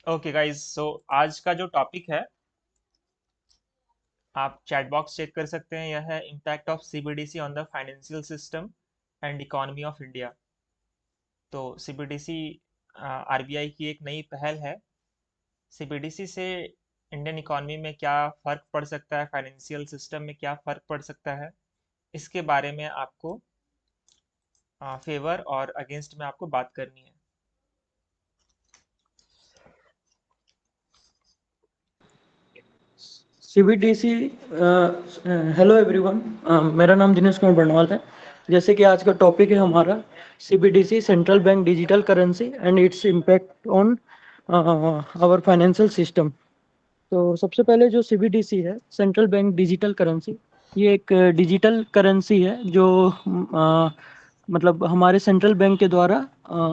Okay guys, सो आज का जो टॉपिक है, आप चैट बॉक्स चेक कर सकते हैं। यह है impact of CBDC on the financial system and economy of India. तो सीबीडीसी आरबीआई की एक नई पहल है। सीबीडीसी से इंडियन इकोनॉमी में क्या फ़र्क पड़ सकता है, फाइनेंशियल सिस्टम में क्या फ़र्क पड़ सकता है, इसके बारे में आपको फेवर और अगेंस्ट में आपको बात करनी है। सीबीडीसी। Hello everyone. मेरा नाम दिनेश कुमार बर्नवाल है। जैसे कि आज का टॉपिक है हमारा CBDC central bank digital currency and its impact on our financial system. तो सबसे पहले जो सीबीडीसी है सेंट्रल बैंक डिजिटल करेंसी, ये एक डिजिटल करेंसी है जो मतलब हमारे सेंट्रल बैंक के द्वारा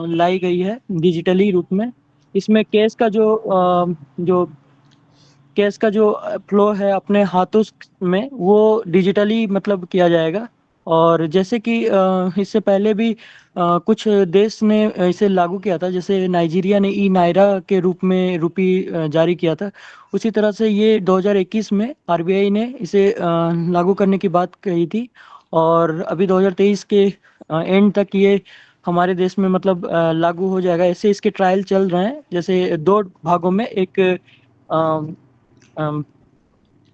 लाई गई है डिजिटली रूप में। इसमें कैश का जो फ्लो है अपने हाथों में वो डिजिटली मतलब किया जाएगा। और जैसे कि इससे पहले भी कुछ देश ने इसे लागू किया था, जैसे नाइजीरिया ने ई नायरा के रूप में रुपी जारी किया था। उसी तरह से ये 2021 में आरबीआई ने इसे लागू करने की बात कही थी। और अभी 2023 के एंड तक ये हमारे देश में मतलब लागू हो जाएगा। ऐसे इसके ट्रायल चल रहे हैं, जैसे दो भागों में, एक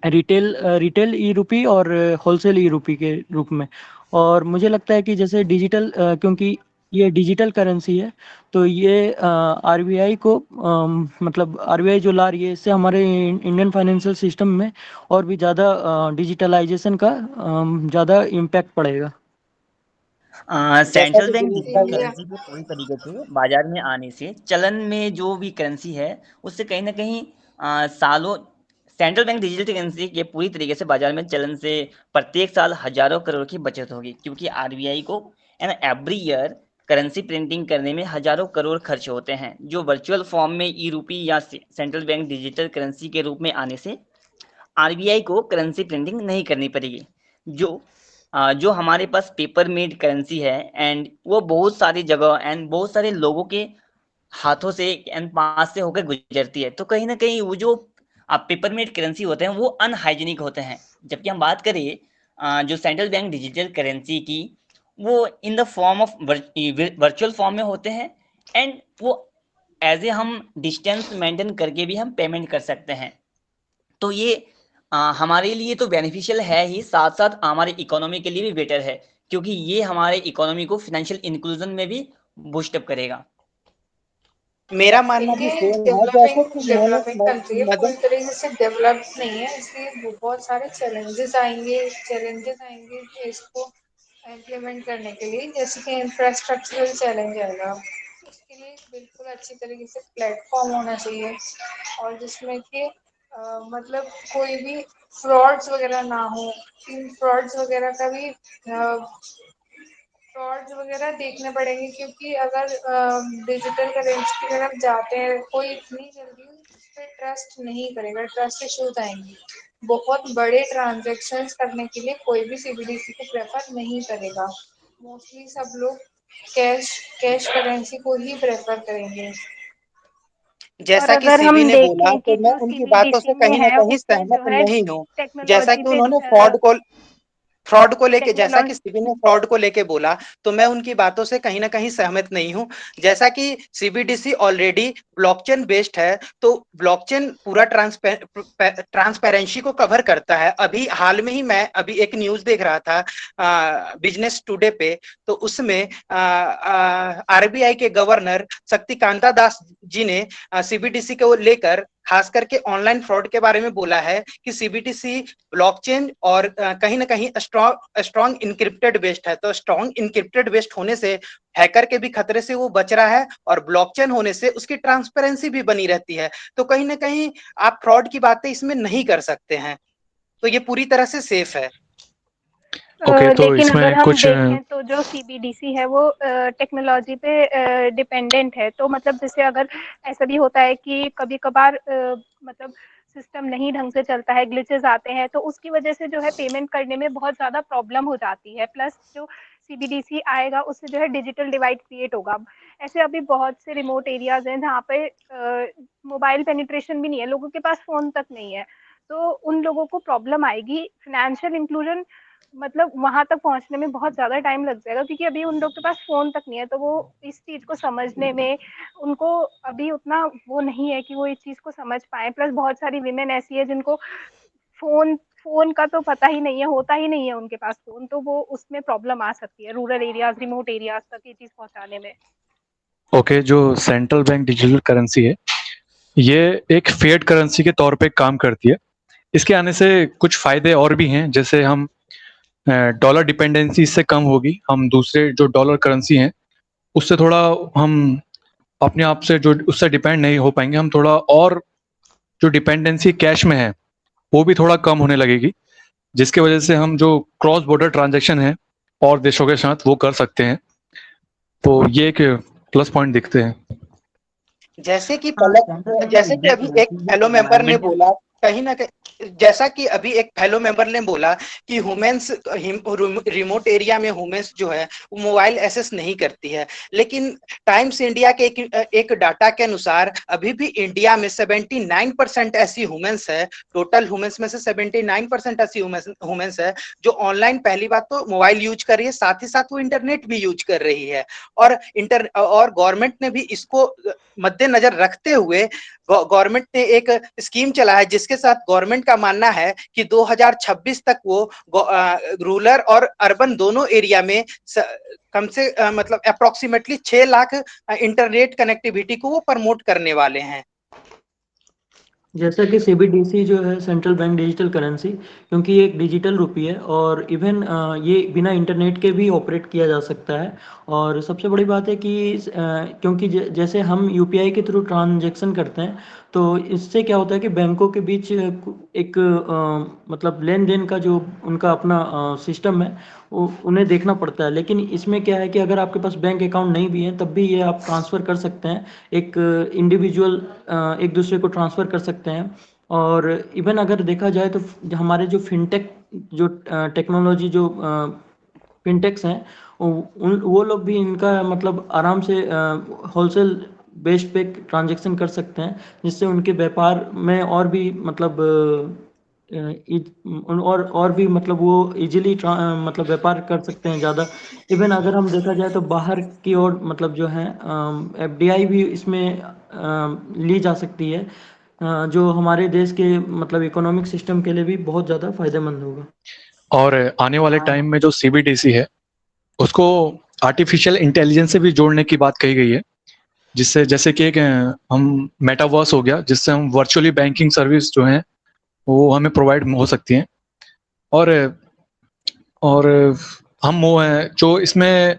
रिटेल ई रुपी और होलसेल ई रुपी के रूप में। और मुझे लगता है कि जैसे डिजिटल, क्योंकि ये डिजिटल करेंसी है, तो ये आरबीआई को मतलब आरबीआई जो ला रही है, इससे हमारे इंडियन फाइनेंशियल सिस्टम में और भी ज़्यादा डिजिटलाइजेशन का ज़्यादा इम्पैक्ट पड़ेगा। जैसा सेंट्रल कि बैंक दिनेश डिजिटल भाई। करेंसी के पूरी तरीके से बाजार में आने से चलन में जो भी करेंसी है उससे कहीं ना कहीं सालों सेंट्रल बैंक डिजिटल करेंसी के पूरी तरीके से बाजार में चलन से प्रत्येक साल हजारों करोड़ की बचत होगी, क्योंकि आरबीआई को एवरी ईयर करेंसी प्रिंटिंग करने में हजारों करोड़ खर्च होते हैं, जो वर्चुअल फॉर्म में ई रूपी या सेंट्रल बैंक डिजिटल करेंसी के रूप में आने से आरबीआई को करेंसी प्रिंटिंग नहीं करनी पड़ेगी। जो हमारे पास पेपर मेड करेंसी है एंड वो बहुत सारी जगह एंड बहुत सारे लोगों के हाथों से एंड पास से होकर गुजरती है, तो कहीं ना कहीं वो जो पेपर मेड करेंसी होते हैं वो अनहाइजीनिक होते हैं। जबकि हम बात करें जो सेंट्रल बैंक डिजिटल करेंसी की, वो in the form of virtual form में होते हैं एंड वो एज ए हम डिस्टेंस मेंटेन करके भी हम पेमेंट कर सकते हैं। तो ये हमारे लिए तो बेनिफिशियल है ही, साथ साथ हमारे इकोनॉमी के लिए भी बेटर है, क्योंकि ये हमारे इकोनॉमी को फाइनेंशियल इंक्लूजन में भी बूस्ट अप करेगा। मेरा मानना भी देखिए, सेम है, जैसे डेवलपिंग कि डेवलपिंग कंट्री है, मदर। पूरी तरीके से डेवलप नहीं है, इसलिए बहुत सारे चैलेंजेस आएंगे कि इसको इम्प्लीमेंट करने के लिए। जैसे कि इंफ्रास्ट्रक्चरल चैलेंज आएगा, उसके लिए बिल्कुल अच्छी तरीके से प्लेटफॉर्म होना चाहिए, और जिसमें कि मतलब कोई भी फ्रॉड्स वगैरह ना हो। इन फ्रॉड्स वगैरह का भी फ्रॉड्स वगैरह देखने पड़ेंगे, क्योंकि अगर डिजिटल करेंसी की तरफ जाते हैं, कोई इतनी जल्दी उस पर ट्रस्ट नहीं करेगा, ट्रस्ट इश्यूज आएंगे। बहुत बड़े ट्रांजेक्शन्स करने के लिए कोई भी सीबीडीसी को प्रेफर नहीं करेगा। मोस्टली सब लोग कैश कैश करेंसी को ही प्रेफर करेंगे। और जैसा कि अगर सीबी हम ने बोला, देखें तो कि मैं जो उनकी बातों सीबीडीसी से में कहीं ना है कहीं उसमें सहमत जो है नहीं हूँ। जैसा टेक्नोलॉजी कि पे उन्होंने जैसा कि टेक्नोलॉजी सीबी ने फ्रॉड को लेके बोला, तो मैं उनकी बातों से कहीं ना कहीं सहमत नहीं हूं। जैसा कि सीबीडीसी ऑलरेडी ब्लॉकचेन बेस्ड है, तो ब्लॉकचेन पूरा ट्रांसपेरेंसी को कवर करता है। अभी हाल में ही मैं अभी एक न्यूज देख रहा था बिजनेस टुडे पे, तो उसमें आरबीआई के गवर्नर शक्तिकांता दास जी ने सीबीडीसी को लेकर खास करके ऑनलाइन फ्रॉड के बारे में बोला है कि सीबीडीसी ब्लॉकचेन और कहीं ना कहीं स्ट्रॉन्ग इनक्रिप्टेड बेस्ड है। तो स्ट्रॉन्ग इनक्रिप्टेड बेस्ड होने से हैकर के भी खतरे से वो बच रहा है, और ब्लॉकचेन होने से उसकी ट्रांसपेरेंसी भी बनी रहती है। तो कहीं ना कहीं आप फ्रॉड की बातें इसमें नहीं कर सकते हैं, तो ये पूरी तरह से सेफ है। ओके, तो लेकिन अगर इसमें हम कुछ देखें तो जो सीबीडीसी है वो टेक्नोलॉजी पे डिपेंडेंट है। तो मतलब जैसे अगर ऐसा भी होता है कि कभी कभार मतलब सिस्टम नहीं ढंग से चलता है, ग्लिचेस आते हैं, तो उसकी वजह से जो है पेमेंट करने में बहुत ज़्यादा प्रॉब्लम हो जाती है। प्लस जो सीबीडीसी आएगा उससे जो है डिजिटल डिवाइड क्रिएट होगा। ऐसे अभी बहुत से रिमोट एरियाज हैं जहाँ पे मोबाइल मोबाइल पेनिट्रेशन भी नहीं है, लोगों के पास फोन तक नहीं है, तो उन लोगों को प्रॉब्लम आएगी। फाइनेंशियल इंक्लूजन मतलब वहां तक पहुंचने में बहुत ज्यादा टाइम लग जाएगा, क्योंकि अभी उन लोग के पास फोन तक नहीं है, तो वो इस चीज को समझने में उनको अभी उतना वो नहीं है कि वो इस चीज को समझ पाए। प्लस बहुत सारी विमेन ऐसी है जिनको फोन फोन का तो पता ही नहीं है, होता ही नहीं है उनके पास फोन, तो वो उसमें प्रॉब्लम आ सकती है रूरल एरियाज, रिमोट एरियाज तक ये चीज पहुंचाने में। ओके, जो सेंट्रल बैंक डिजिटल करेंसी है, ये एक फिएट करेंसी के तौर पे काम करती है। इसके आने से कुछ फायदे और भी हैं, जैसे हम डॉलर डिपेंडेंसी इससे कम होगी, हम दूसरे जो डॉलर करेंसी हैं उससे थोड़ा हम अपने आप से जो उससे डिपेंड नहीं हो पाएंगे, हम थोड़ा और जो डिपेंडेंसी कैश में है वो भी थोड़ा कम होने लगेगी, जिसकी वजह से हम जो क्रॉस बॉर्डर ट्रांजैक्शन है और देशों के साथ वो कर सकते हैं। तो ये एक प्लस पॉइंट दिखते हैं। जैसे कि हाँ, पलक, जैसे कि अभी एक फेलो मेंबर ने environmental बोला, कहीं ना कहीं जैसा कि अभी एक फेलो मेंबर ने बोला कि वुमेन्स रिमोट एरिया में वुमेन्स जो है वो मोबाइल एक्सेस नहीं करती है, लेकिन टाइम्स इंडिया के एक डाटा के अनुसार अभी भी इंडिया में 79% ऐसी वुमेन्स है, टोटल वुमेन्स में से 79% ऐसी वुमेन्स है जो ऑनलाइन पहली बात तो मोबाइल यूज कर रही है, साथ ही साथ वो इंटरनेट भी यूज कर रही है। और गवर्नमेंट ने भी इसको मद्देनजर रखते हुए गवर्नमेंट ने एक स्कीम चला है, जिसके साथ गवर्नमेंट का मानना है कि 2026 तक वो रूरल और अर्बन दोनों एरिया में कम से मतलब अप्रोक्सीमेटली 6 लाख इंटरनेट कनेक्टिविटी को वो प्रमोट करने वाले हैं। जैसा कि सीबीडीसी जो है सेंट्रल बैंक डिजिटल करेंसी, क्योंकि ये एक डिजिटल रुपी है और इवन ये बिना इंटरनेट के भी ऑपरेट किया जा सकता है। और सबसे बड़ी बात है कि क्योंकि जैसे हम यूपीआई के थ्रू ट्रांजैक्शन करते हैं, तो इससे क्या होता है कि बैंकों के बीच एक मतलब लेन देन का जो उनका अपना सिस्टम है वो उन्हें देखना पड़ता है। लेकिन इसमें क्या है कि अगर आपके पास बैंक अकाउंट नहीं भी है तब भी ये आप ट्रांसफ़र कर सकते हैं, एक इंडिविजुअल एक दूसरे को ट्रांसफ़र कर सकते हैं। और इवन अगर देखा जाए तो हमारे जो फिनटेक जो टेक्नोलॉजी जो फिनटेक्स हैं, वो लोग भी इनका मतलब आराम से होलसेल बेस पे ट्रांजैक्शन कर सकते हैं, जिससे उनके व्यापार में और भी मतलब और भी मतलब वो इजीली मतलब व्यापार कर सकते हैं ज़्यादा। इवन अगर हम देखा जाए तो बाहर की ओर मतलब जो है एफडीआई भी इसमें ली जा सकती है, जो हमारे देश के मतलब इकोनॉमिक सिस्टम के लिए भी बहुत ज़्यादा फायदेमंद होगा। और आने वाले हाँ, टाइम में जो सीबीडीसी है उसको आर्टिफिशियल इंटेलिजेंस से भी जोड़ने की बात कही गई है, जिससे जैसे कि एक हम मेटावर्स हो गया, जिससे हम वर्चुअली बैंकिंग सर्विस जो है वो हमें प्रोवाइड हो सकती हैं। और और हम वो हैं जो इसमें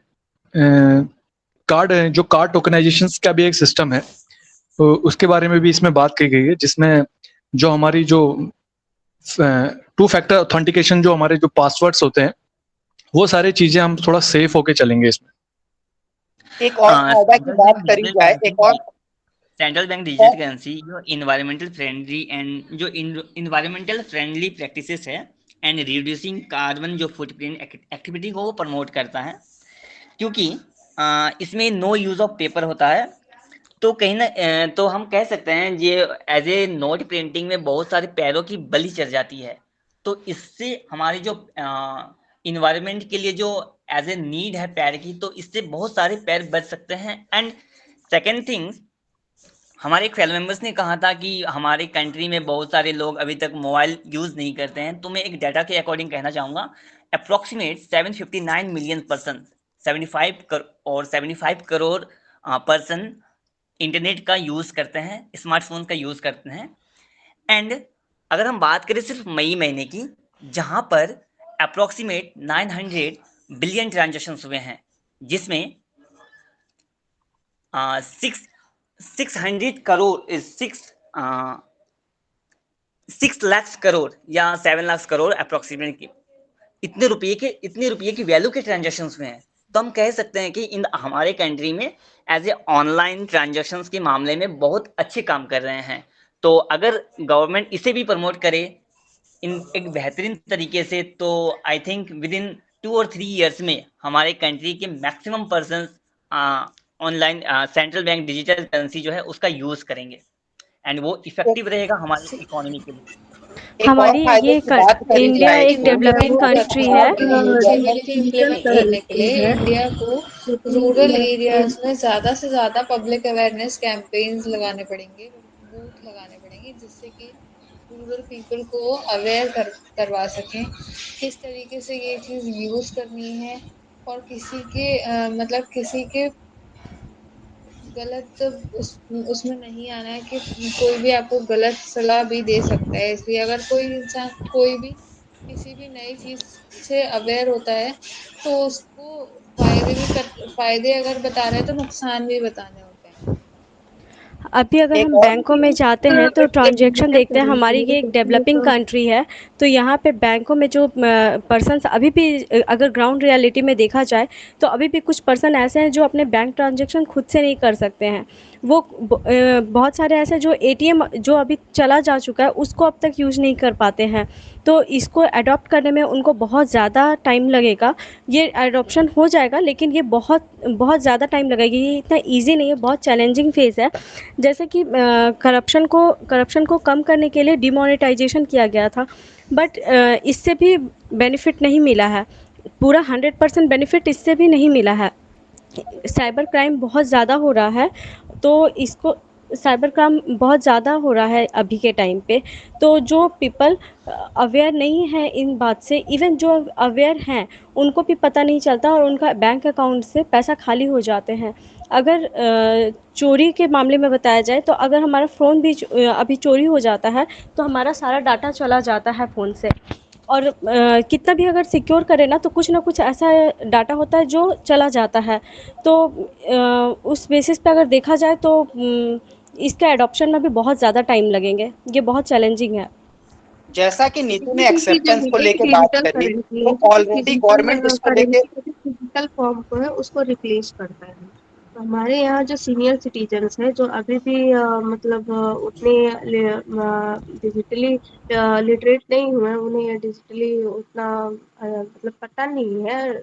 जो कार्ड टोकनाइजेशन का भी एक सिस्टम है, तो उसके बारे में भी इसमें बात की गई है, जिसमें जो हमारी जो टू फैक्टर ऑथेंटिकेशन, जो हमारे जो पासवर्ड्स होते हैं, वो सारी चीजें हम थोड़ा सेफ होके चलेंगे इसमें। एक और फायदा की बात करी जाए, एक और सेंट्रल बैंक डिजिटल करेंसी जो इन्वायरमेंटल फ्रेंडली एंड जो इन्वायरमेंटल फ्रेंडली प्रैक्टिसेस है एंड रिड्यूसिंग कार्बन जो फुटप्रिंट एक्टिविटी को वो प्रमोट करता है, क्योंकि इसमें नो यूज ऑफ पेपर होता है। तो कहीं ना तो हम कह सकते हैं ये एज ए नोट प्रिंटिंग में बहुत सारे पैरों की बलि चढ़ जाती है, तो इससे हमारी जो इन्वायरमेंट के लिए जो एज ए नीड है पैर की, तो इससे बहुत सारे पैर बच सकते हैं। एंड सेकेंड थिंग, हमारे एक फेलो मेंबर्स ने कहा था कि हमारे कंट्री में बहुत सारे लोग अभी तक मोबाइल यूज़ नहीं करते हैं, तो मैं एक डाटा के अकॉर्डिंग कहना चाहूँगा, approximate 759 million person 75 crore person internet का यूज़ करते हैं, स्मार्टफोन का यूज़ करते हैं। एंड अगर हम बात करें सिर्फ मई महीने की, जहाँ पर अप्रोक्सीमेट 900 बिलियन ट्रांजेक्शन्स हुए हैं, जिसमें 600 करोड़ 6 लाख करोड़ या 7 लाख करोड़ अप्रोक्सीमेटली इतने रुपये की वैल्यू के ट्रांजेक्शन्स हुए हैं। तो हम कह सकते हैं कि इन हमारे कंट्री में एज ए ऑनलाइन ट्रांजेक्शन्स के मामले में बहुत अच्छे काम कर रहे हैं। तो अगर गवर्नमेंट इसे भी प्रमोट करे इन एक बेहतरीन तरीके से, तो आई थिंक विद इन 2 और 3 ईयर्स में हमारे कंट्री के maximum person online central bank digital currency जो है उसका यूज़ करेंगे। एंड वो इफेक्टिव रहेगा हमारी इकोनॉमी के लिए। एक और हमारी फायदे ये की बात करी इंडिया जाए एक तो डेवलपिंग कंट्री है। सीबीडीटी इम्प्लीमेंट करने के लिए इंडिया को रूरल एरियाज में ज़्यादा से ज़्यादा पब्लिक अवेयरनेस कैंपेन्स लगाने पड़ेंगे, बूथ लगाने पड़ेंगे, जिससे कि रूरल पीपल को अवेयर करवा सकें किस तरीके से ये चीज़ यूज़ करनी है, और किसी के मतलब किसी के गलत उसमें नहीं आना है कि कोई भी आपको गलत सलाह भी दे सकता है। इसलिए अगर कोई इंसान कोई भी किसी भी नई चीज़ से अवेयर होता है तो उसको फायदे अगर बता रहे हैं तो नुकसान भी बताने होते हैं। अभी अगर एक हम और बैंकों में जाते हैं तो ट्रांजैक्शन देखते हैं, हमारी ये एक डेवलपिंग कंट्री है, तो यहाँ पे बैंकों में जो पर्सन्स अभी भी अगर ग्राउंड रियलिटी में देखा जाए तो अभी भी कुछ पर्सन ऐसे हैं जो अपने बैंक ट्रांजैक्शन खुद से नहीं कर सकते हैं। वो बहुत सारे ऐसे जो एटीएम जो अभी चला जा चुका है उसको अब तक यूज़ नहीं कर पाते हैं, तो इसको अडॉप्ट करने में उनको बहुत ज़्यादा टाइम लगेगा। ये एडॉप्शन हो जाएगा लेकिन ये बहुत बहुत ज़्यादा टाइम लगेगा, ये इतना ईजी नहीं है, बहुत चैलेंजिंग फेज़ है। जैसे कि करप्शन को कम करने के लिए डिमोनेटाइजेशन किया गया था, बट इससे भी बेनिफिट नहीं मिला है, पूरा 100% बेनिफिट इससे भी नहीं मिला है। साइबर क्राइम बहुत ज़्यादा हो रहा है, तो इसको साइबर क्राइम बहुत ज़्यादा हो रहा है अभी के टाइम पे, तो जो पीपल अवेयर नहीं है इन बात से, इवन जो अवेयर हैं उनको भी पता नहीं चलता और उनका बैंक अकाउंट से पैसा खाली हो जाते हैं। अगर चोरी के मामले में बताया जाए तो अगर हमारा फ़ोन भी अभी चोरी हो जाता है तो हमारा सारा डाटा चला जाता है फ़ोन से, और कितना भी अगर सिक्योर करें ना तो कुछ ना कुछ ऐसा डाटा होता है जो चला जाता है। तो उस बेसिस पे अगर देखा जाए तो इसके एडॉप्शन में भी बहुत ज़्यादा टाइम लगेंगे, ये बहुत चैलेंजिंग है। जैसा कि नीतू ने की जो एक्सेप्टेंस को है लेके बात डिजिटल करी, करेंसी है, तो जो ऑलरेडी गवर्नमेंट फिजिकल इसको लेके करेंसी के फिजिकल फॉर्म को है उसको रिप्लेस करता है। तो हमारे यहाँ जो सीनियर सिटीजन्स हैं जो अभी भी मतलब उतने डिजिटली लिटरेट नहीं हुए हैं, उन्हें डिजिटली उतना मतलब पता नहीं है,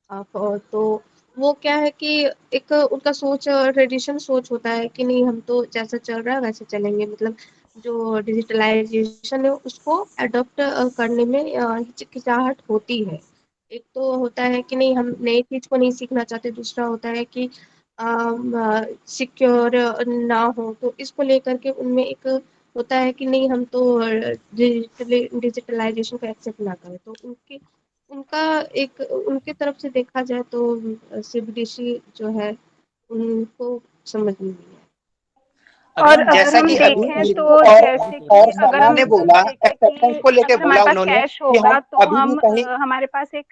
तो वो क्या है कि एक उनका सोच ट्रेडिशन सोच होता है कि नहीं हम तो जैसा चल रहा है वैसे चलेंगे, मतलब जो डिजिटलाइजेशन है उसको अडॉप्ट करने में हिचकिचाहट होती है। एक तो होता है कि नहीं हम नई चीज को नहीं सीखना चाहते, दूसरा होता है कि सिक्योर ना हो, तो इसको लेकर के उनमें एक होता है कि नहीं हम तो डिजिटलाइजेशन को एक्सेप्ट ना करें, तो उनकी उनका एक उनके तरफ से देखा जाए तो सीबीडीसी जो है उनको समझ में नहीं है। अगर और हम अगर जैसा हम कि अभी देखें नीतू तो और जैसे कि अगर सना हम ने बोला, देखें एक्सेप्टेंस कि को लेके अगर बोला हमारे पास उन्होंने कैश कि होगा हम तो अभी भी हम कहीं हमारे पास एक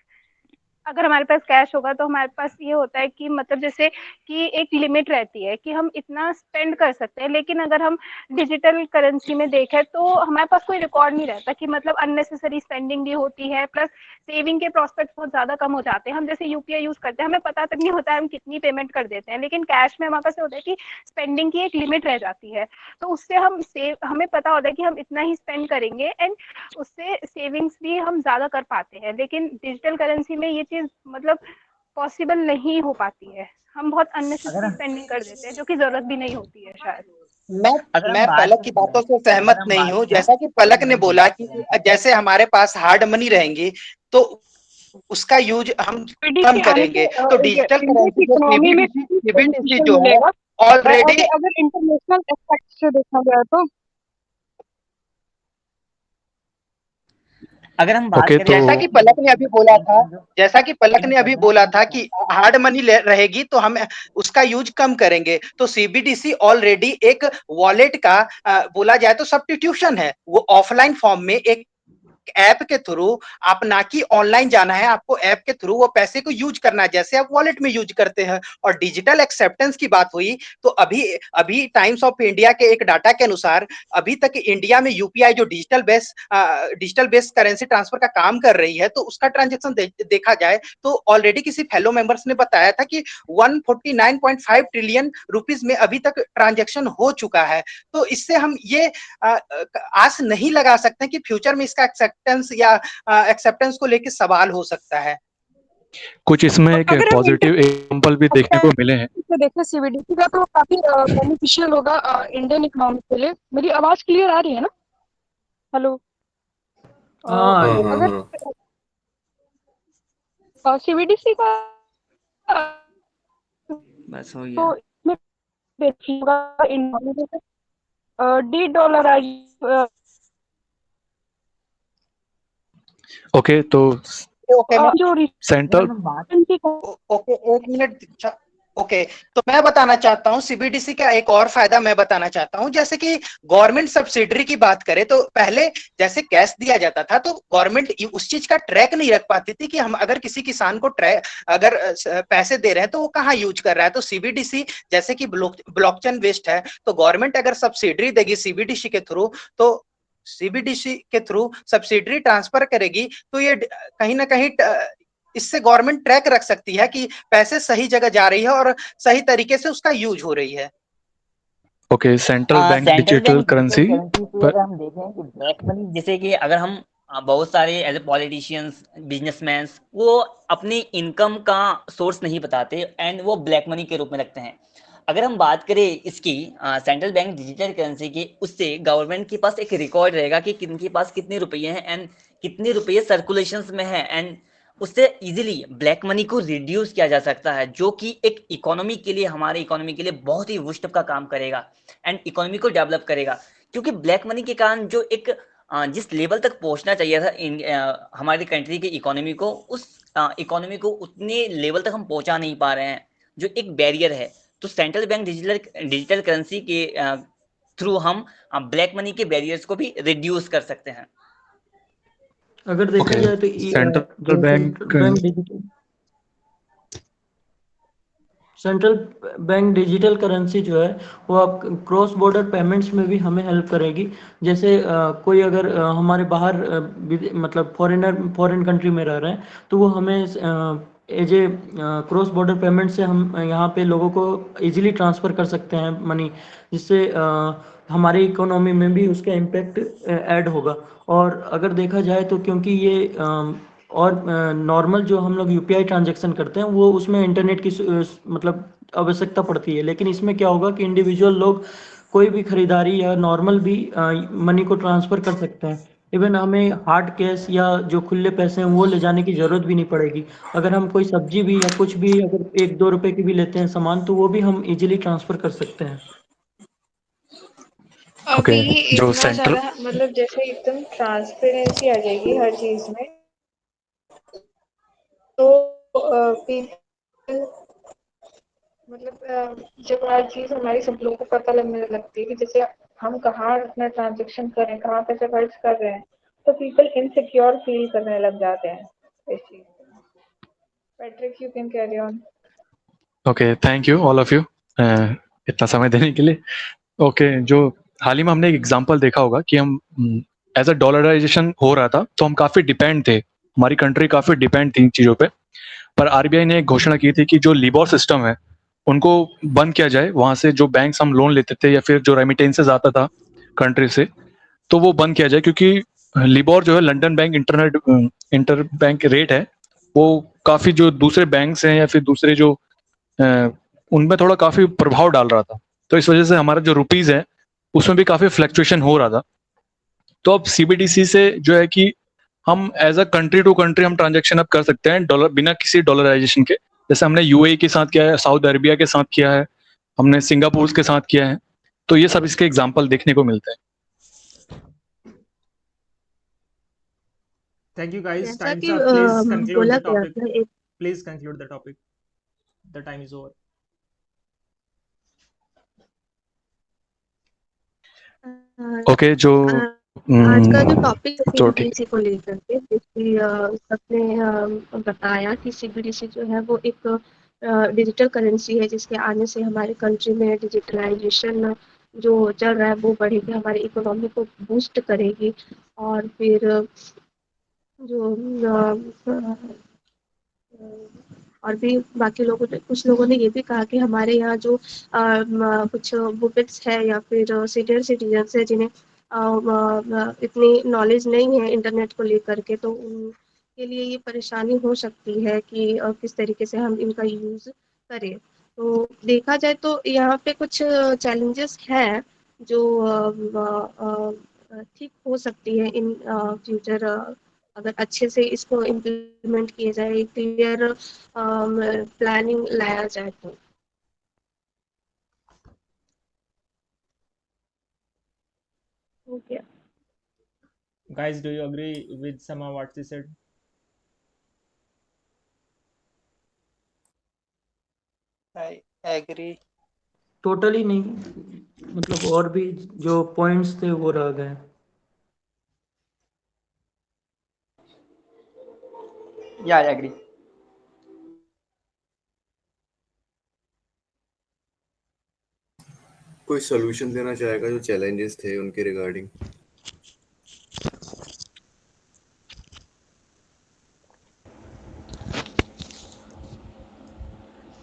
अगर हमारे पास कैश होगा तो हमारे पास ये होता है कि मतलब जैसे कि एक लिमिट रहती है कि हम इतना स्पेंड कर सकते हैं, लेकिन अगर हम डिजिटल करेंसी में देखें तो हमारे पास कोई रिकॉर्ड नहीं रहता कि मतलब अननेसेसरी स्पेंडिंग भी होती है, प्लस सेविंग के प्रोस्पेक्ट बहुत ज्यादा कम हो जाते हैं। हम जैसे यूपीआई यूज करते हैं हमें पता तक नहीं होता है हम कितनी पेमेंट कर देते हैं, लेकिन कैश में हमारे पास होता है कि स्पेंडिंग की एक लिमिट रह जाती है, तो उससे हमें पता होता है कि हम इतना ही स्पेंड करेंगे एंड उससे सेविंग्स भी हम ज्यादा कर पाते हैं। लेकिन डिजिटल करेंसी में ये चीज मतलब पॉसिबल नहीं हो पाती है, हम बहुत अगर अननेसेसरी स्पेंडिंग कर देते हैं जो कि जरूरत भी नहीं होती है शायद। मैं अगर हम मैं बात पलक की करें बातों से अगर सहमत हम नहीं बात हूँ। करें जैसा कि पलक ने बोला कि करें जैसे हमारे पास हार्ड मनी रहेंगी तो उसका यूज हम कम सीबीडीसी आने करेंगे, से तो डिजिटल इंडिया की करेंसी जो इकोनॉमी में सीबीडीसी बेनिफिशियल जो है मिलेगा। ऑलरेडी, अगर अगर इंटरनेशनल एस्पेक्ट से देखा जाए तो अगर हम बात ओके करें तो जैसा कि पलक ने अभी बोला था, जैसा कि पलक ने अभी बोला था कि हार्ड मनी रहेगी तो हम उसका यूज कम करेंगे, तो सीबीडीसी ऑलरेडी एक वॉलेट का बोला जाए तो सब्स्टिट्यूशन है। वो ऑफलाइन फॉर्म में एक ऐप के थ्रू, आप ना कि ऑनलाइन जाना है, आपको ऐप के थ्रू वो पैसे को यूज करना है जैसे आप वॉलेट में यूज करते हैं। और डिजिटल एक्सेप्टेंस की बात हुई तो अभी अभी टाइम्स ऑफ इंडिया के एक डाटा के अनुसार अभी तक इंडिया में यूपीआई जो डिजिटल बेस करेंसी ट्रांसफर का काम कर रही है, तो उसका ट्रांजेक्शन देखा जाए तो ऑलरेडी किसी फेलो मेंबर्स ने बताया था कि 149.5 ट्रिलियन रुपीस में अभी तक ट्रांजेक्शन हो चुका है। तो इससे हम ये आस नहीं लगा सकते कि फ्यूचर में इसका एक्सेप्टेंस को लेकर सवाल हो सकता है। कुछ इसमें एक अगर हम पॉजिटिव एग्जाम्पल भी देखने को मिले हैं। से देखें सीबीडीसी का तो काफी बेनिफिशियल होगा इंडियन इकोनॉमी के लिए। मेरी आवाज क्लियर आ रही है ना? हेलो। हाँ अगर सीबीडीसी का बस हो गया। तो इसमें देखिएगा डी डॉलराइज ओके, तो ओके मैं जो सेंट्रल ओके एक मिनट। ओके, तो मैं बताना चाहता हूँ सीबीडीसी का एक और फायदा मैं बताना चाहता हूँ। जैसे कि गवर्नमेंट सब्सिडरी की बात करें तो पहले जैसे कैश दिया जाता था तो गवर्नमेंट उस चीज का ट्रैक नहीं रख पाती थी कि हम अगर किसी किसान को अगर पैसे दे रहे हैं तो वो कहाँ यूज कर रहा है। तो सीबीडीसी जैसे कि ब्लॉकचेन बेस्ड है, तो गवर्नमेंट अगर सब्सिडरी देगी सीबीडीसी के थ्रू, तो सीबीडीसी के थ्रू सब्सिडरी ट्रांसफर करेगी, तो ये कहीं ना कहीं इससे गवर्नमेंट ट्रैक रख सकती है कि पैसे सही जगह जा रही है और सही तरीके से उसका यूज हो रही है। Okay, central bank central digital bank currency currency पे अगर हम देखें कि ब्लैक मनी, जैसे कि अगर हम बहुत सारे एज ए पॉलिटिशियंस, बिजनेसमैन, वो अपनी इनकम का सोर्स नहीं बताते एंड वो ब्लैक मनी के रूप में रखते हैं। अगर हम बात करें इसकी सेंट्रल बैंक डिजिटल करेंसी की, उससे गवर्नमेंट के पास एक रिकॉर्ड रहेगा कि किनके पास कितने रुपये हैं एंड कितने रुपये सर्कुलेशंस में है, एंड उससे इजीली ब्लैक मनी को रिड्यूस किया जा सकता है, जो कि एक इकोनॉमी के लिए, हमारे इकोनॉमी के लिए बहुत ही बूस्टअप का काम करेगा एंड इकोनॉमी को डेवलप करेगा। क्योंकि ब्लैक मनी के कारण जो एक जिस लेवल तक पहुंचना चाहिए था हमारी कंट्री की इकोनॉमी को, उस इकोनॉमी को उतने लेवल तक हम पहुंचा नहीं पा रहे हैं, जो एक बैरियर है। तो सेंट्रल बैंक डिजिटल करेंसी के थ्रू हम ब्लैक मनी के बैरियर्स को भी रिड्यूस कर सकते हैं। अगर देखा ओके, जाए तो सेंट्रल जो bank central bank digital currency जो है वो आप क्रॉस बॉर्डर पेमेंट्स में भी हमें हेल्प करेगी। जैसे कोई अगर हमारे बाहर मतलब फॉरेन कंट्री में रह रहे हैं तो वो हमें as a cross border payment से हम यहाँ पे लोगों को इजीली ट्रांसफ़र कर सकते हैं मनी, जिससे हमारी इकोनॉमी में भी उसका इम्पैक्ट ऐड होगा। और अगर देखा जाए तो क्योंकि ये और नॉर्मल जो हम लोग यूपीआई ट्रांजैक्शन करते हैं वो उसमें इंटरनेट की मतलब आवश्यकता पड़ती है, लेकिन इसमें क्या होगा कि इंडिविजुअल लोग कोई भी खरीदारी या नॉर्मल भी मनी को ट्रांसफ़र कर सकते हैं। इवन हमें हार्ड कैश या जो खुले पैसे हैं वो ले जाने की ज़रूरत भी नहीं पड़ेगी। अगर हम कोई सब्जी भी या कुछ भी अगर 1-2 रुपए की भी लेते हैं सामान तो वो भी हम इजीली ट्रांसफ़र कर सकते हैं। अभी जो इतना सेंट्रल ज़्यादा मतलब जैसे एकदम ट्रांसपेरेंसी आ जाएगी हर चीज़ में, तो people मतलब जब हर चीज़ हमारी सब लोगों को पता लगने लगती है कि जैसे हम कहाँ अपना ट्रांजेक्शन कर रहे हैं, कहाँ पैसे खर्च कर रहे हैं, तो पीपल इनसिक्योर फील करने लग जाते हैं इस चीज़ से। Patrick, you can carry on. Okay, thank you all of you इतना समय देने के लिए। ओके, जो हाल ही में हमने एक एग्जांपल देखा होगा कि हम एज अ डॉलराइजेशन हो रहा था तो हम काफ़ी डिपेंड थे, हमारी कंट्री काफ़ी डिपेंड थी इन चीज़ों पे। पर आरबीआई ने एक घोषणा की थी कि जो लिबोर सिस्टम है उनको बंद किया जाए, वहाँ से जो बैंक्स हम लोन लेते थे या फिर जो रेमिटेंसेज आता था कंट्री से, तो वो बंद किया जाए। क्योंकि लिबोर जो है London bank inter bank rate है, वो काफ़ी जो दूसरे बैंक्स हैं या फिर दूसरे जो उनमें थोड़ा काफ़ी प्रभाव डाल रहा था। तो इस वजह से हमारा जो रुपीज़ है उसमें भी काफ़ी फ्लक्चुएशन हो रहा था। तो अब सीबीडीसी से जो है कि हम as a country to country हम ट्रांजेक्शन अब कर सकते हैं डॉलर बिना किसी डॉलराइजेशन के। जैसे हमने यूएई के साथ किया है, सऊदी अरेबिया के साथ किया है, हमने सिंगापुर के साथ किया है। तो ये सब इसके एग्जाम्पल देखने को मिलते हैं। Thank you guys. जैसा Time's कि up. Please conclude बोला the गया topic. था एक Please conclude the topic. The time is over. Okay, जो आज का जो टॉपिक है जो ठीक सीबीडीसी को लेकर के, जिसकी सबने बताया कि सीबीडीसी जो है वो एक डिजिटल करेंसी है जिसके आने से हमारे कंट्री में डिजिटलाइजेशन जो चल रहा है वो बढ़ेगी, हमारी इकोनॉमी को बूस्ट करेगी। और फिर जो और भी बाकी लोगों ने, कुछ लोगों ने ये भी कहा कि हमारे यहाँ जो कुछ वुमेन्स है या फिर सीनियर सिटीजन्स है जिन्हें इतनी नॉलेज नहीं है इंटरनेट को लेकर के, तो के लिए ये परेशानी हो सकती है कि किस तरीके से हम इनका यूज करें। तो देखा जाए तो यहाँ पे कुछ चैलेंजेस हैं जो ठीक हो सकती है इन फ्यूचर, अगर अच्छे से इसको इम्प्लीमेंट किया जाए, क्लियर प्लानिंग लाया जाए तो। Okay. Guys, do you agree with some of what she said? I agree. Totally नहीं, मतलब और भी जो पॉइंट्स थे वो रह गए। या आई एग्री। कोई सोल्यूशन देना चाहेगा जो चैलेंजेस थे उनके रिगार्डिंग?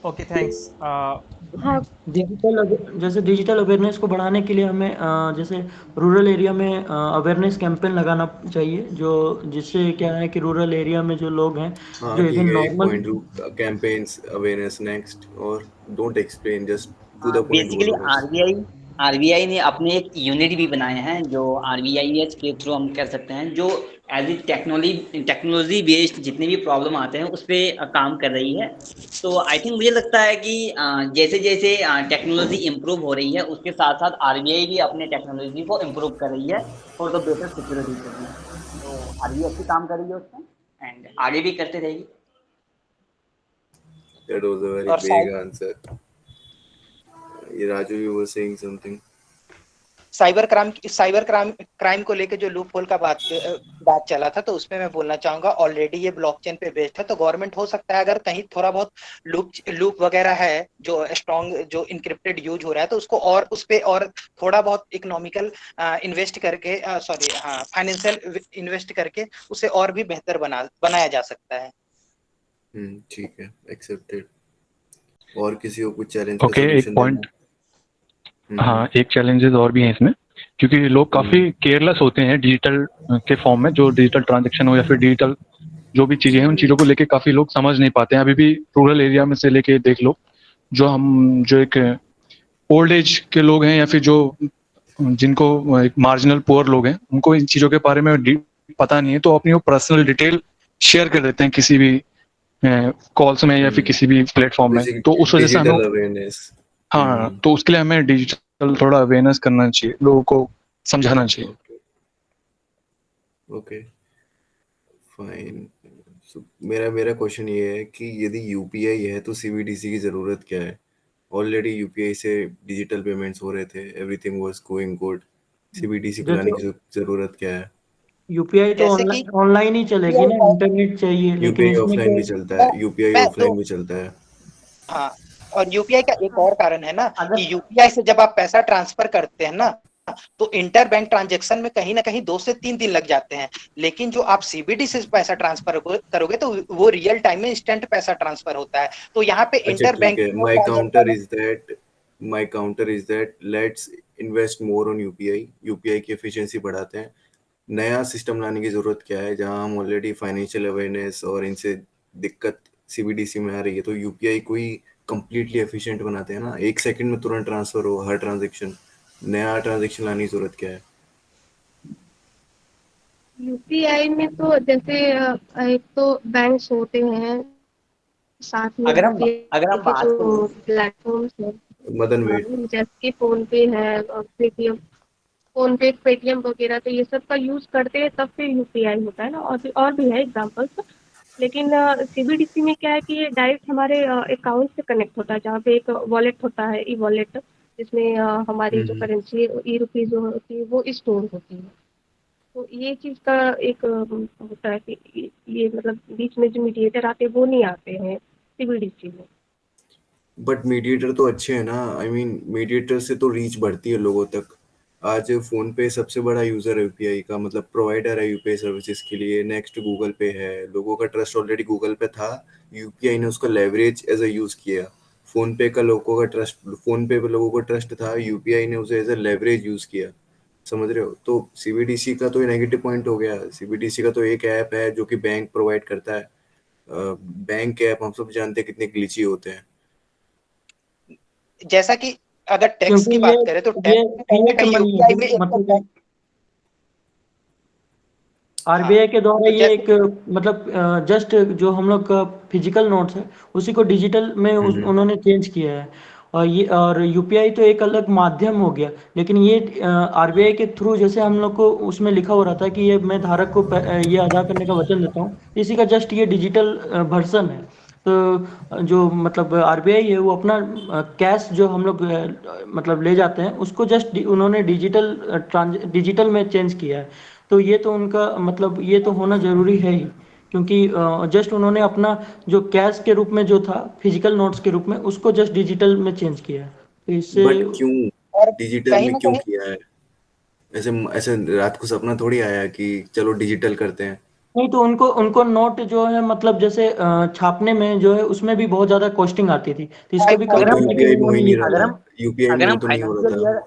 Okay, thanks. हाँ जैसे डिजिटल अवेयरनेस को बढ़ाने के लिए हमें जैसे रूरल एरिया में अवेयरनेस कैंपेन लगाना चाहिए, जो जिससे क्या है कि रूरल एरिया में जो लोग हैं, हाँ जो ठीक इवन है, एक normal. Point campaigns awareness next, और don't explain, just to the point basically बोलो बस। आरबीआई ने अपने एक यूनिट भी बनाए हैं जो आरबीआईएच के थ्रू हम कर सकते हैं, जो एज ए टेक्नोलॉजी बेस्ड जितने भी प्रॉब्लम आते हैं उस पर काम कर रही है। तो आई थिंक मुझे लगता है कि जैसे जैसे टेक्नोलॉजी इम्प्रूव हो रही है उसके साथ साथ आरबीआई भी अपने टेक्नोलॉजी को इम्प्रूव कर रही है फॉर द बेटर सिक्योरिटी के लिए। तो आरबीआई अच्छी काम कर रही है उसमें एंड आगे भी करते रहेगी। That was a very और vague answer. Raju, you were saying something. Cyber crime को लेके जो लूप होल का बात चला था, तो उसमें मैं बोलना चाहूंगा ऑलरेडी ये ब्लॉकचेन पे बेस्ड है। तो गवर्नमेंट हो सकता है अगर कहीं थोड़ा बहुत लूप वगैरह है जो स्ट्रॉन्ग जो इनक्रिप्टेड यूज हो रहा है, तो उसको और उस पे और थोड़ा बहुत इकोनॉमिकल इन्वेस्ट करके फाइनेंशियल इन्वेस्ट करके उसे और भी बेहतर बनाया जा सकता है। ठीक है, एक्सेप्टेड। और किसी को कुछ चैलेंज का ओके, एक सॉल्यूशन पॉइंट, देना? हाँ एक चैलेंजेस और भी हैं इसमें, क्योंकि लोग काफ़ी केयरलेस होते हैं डिजिटल के फॉर्म में, जो डिजिटल ट्रांजैक्शन हो या फिर डिजिटल जो भी चीज़ें हैं उन चीज़ों को लेके काफ़ी लोग समझ नहीं पाते हैं। अभी भी रूरल एरिया में से लेके देख लो, जो एक ओल्ड एज के लोग हैं या फिर जो जिनको एक मार्जिनल पुअर लोग हैं, उनको इन चीज़ों के बारे में पता नहीं है, तो अपनी वो पर्सनल डिटेल शेयर कर देते हैं किसी भी कॉल्स में या फिर किसी भी प्लेटफॉर्म में। तो उस वजह से हमें, डिजिटल अवेयरनेस। हाँ, तो उसके लिए हमें डिजिटल थोड़ा अवेयरनेस करना चाहिए, लोगों को समझाना चाहिए। Okay fine. मेरा मेरा क्वेश्चन ये है कि यदि यूपीआई है तो सीबीडीसी की ज़रूरत क्या है? ऑलरेडी यूपीआई से डिजिटल पेमेंट्स हो रहे थे, everything was going good. CBDC को लाने जैसे की ज़रूरत क्या है? यूपीआई तो जैसे कि ऑनलाइन ऑनलाइन ही चलेगी ना, इंटरनेट चाहिए, लेकिन यूपीआई इसमें ऑफलाइन क्या भी चलता है, यूपीआई मैं ऑफलाइन दो भी चलता है। हाँ, और यूपीआई का एक और कारण है ना अगर कि यूपीआई से जब आप पैसा ट्रांसफर करते हैं ना, तो इंटर बैंक ट्रांजेक्शन में कहीं ना कहीं 2 से 3 दिन लग जाते हैं। लेकिन जो आप सीबीडी से पैसा ट्रांसफर करोगे तो वो रियल टाइम में इंस्टेंट पैसा ट्रांसफर होता है। तो यहाँ पे अच्छा इंटर ठीक बैंक है, जो ट्रांजेक्शन है। My counter is that let's invest more on UPI. UPI की एफिशिएंसी बढ़ाते हैं। नया सिस्टम लाने की जरूरत क्या है जहां हम ऑलरेडी फाइनेंशियल अवेयरनेस और इनसे दिक्कत सीबीडीसी में आ रही है, तो यूपीआई को ही कंप्लीटली एफिशिएंट बनाते हैं ना, 1 सेकंड में तुरंत ट्रांसफर हो हर ट्रांजेक्शन। नया ट्रांजेक्शन लाने की जरूरत क्या है? यूपीआई में तो जैसे एक तो बैंक्स होते हैं, साथ में अगर यूपीआई हम के बात जो करें प्लेटफॉर्म्स हैं, मदन वेट। जैसे कि फोन पे है और पेटीएम वगैरह, तो ये सब का यूज करते हैं तब फिर यूपीआई होता है ना। और भी है एग्जांपल्स। लेकिन सीबीडीसी में क्या है कि ये डायरेक्ट हमारे अकाउंट से कनेक्ट होता है, जहाँ पे एक वॉलेट होता है, ई वॉलेट, जिसमें हमारी जो करेंसी ई रुपीज जो होती है वो स्टोर होती है। तो ये चीज का एक होता है कि ये मतलब बीच में जो मीडिएटर आते हैं वो नहीं आते हैं सीबीडीसी में। बट मीडिएटर तो अच्छे हैं ना, आई मीन मीडिएटर से तो रीच बढ़ती है लोगों तक। आज फोन पे सबसे बड़ा यूजर है यूपीआई का, मतलब प्रोवाइडर है यूपीआई सर्विसेज के लिए। नेक्स्ट गूगल पे है, लोगों का ट्रस्ट ऑलरेडी गूगल पे था, यूपीआई ने उसको लेवरेज एज अ यूज किया। फोन पे पे लोगों को ट्रस्ट था, यूपीआई ने उसे एज अ लेवरेज यूज किया। समझ रहे हो? तो सीबीडीसी का तो ये नेगेटिव पॉइंट हो गया। सीबीडीसी का तो एक ऐप है जो कि बैंक प्रोवाइड करता है। बैंक के ऐप हम सब जानते हैं कितने ग्लिची होते हैं। जैसा कि अगर टैक्स क्योंकि की ये बात करें तो ये टैक्स कहीं ना फिएट कहीं मनी यूपीआई है, में एक मतलब हाँ आरबीआई के द्वारा तो ये जैसे एक मतलब जस्ट जो हम लोग का फिजिकल नोट्स है उसी को डिजिटल में हम्म उन्होंने चेंज किया है। और यूपीआई तो एक अलग माध्यम हो गया, लेकिन ये आरबीआई के थ्रू जैसे हम लोग को उसमें लिखा हो रहा था कि ये मैं धारक को ये अदा करने का वचन देता हूँ, इसी का जस्ट ये डिजिटल वर्जन है। तो जो मतलब आरबीआई है वो अपना कैश जो हम लोग मतलब ले जाते हैं उसको जस्ट उन्होंने डिजिटल में चेंज किया है। तो ये तो उनका मतलब ये तो होना ज़रूरी है ही, क्योंकि जस्ट उन्होंने अपना जो कैश के रूप में जो था फिजिकल नोट्स के रूप में उसको जस्ट डिजिटल में चेंज किया है। तो इससे बट क्यों और डिजिटल कहीं में ना क्यों कहीं किया है? ऐसे ऐसे रात को सपना थोड़ी आया कि चलो डिजिटल करते हैं। नहीं, तो उनको उनको नोट जो है मतलब जैसे छापने में जो है उसमें भी बहुत ज़्यादा कॉस्टिंग आती थी, तो इसको भी कम वो अगर तो हम करने के यूपीआई लिए में हो ही उन्होंने नहीं ये रहा अगर था। किया। हम यूपीआई में अगर वो हम तो नहीं हो रहा फाइनेंशियल था। ईयर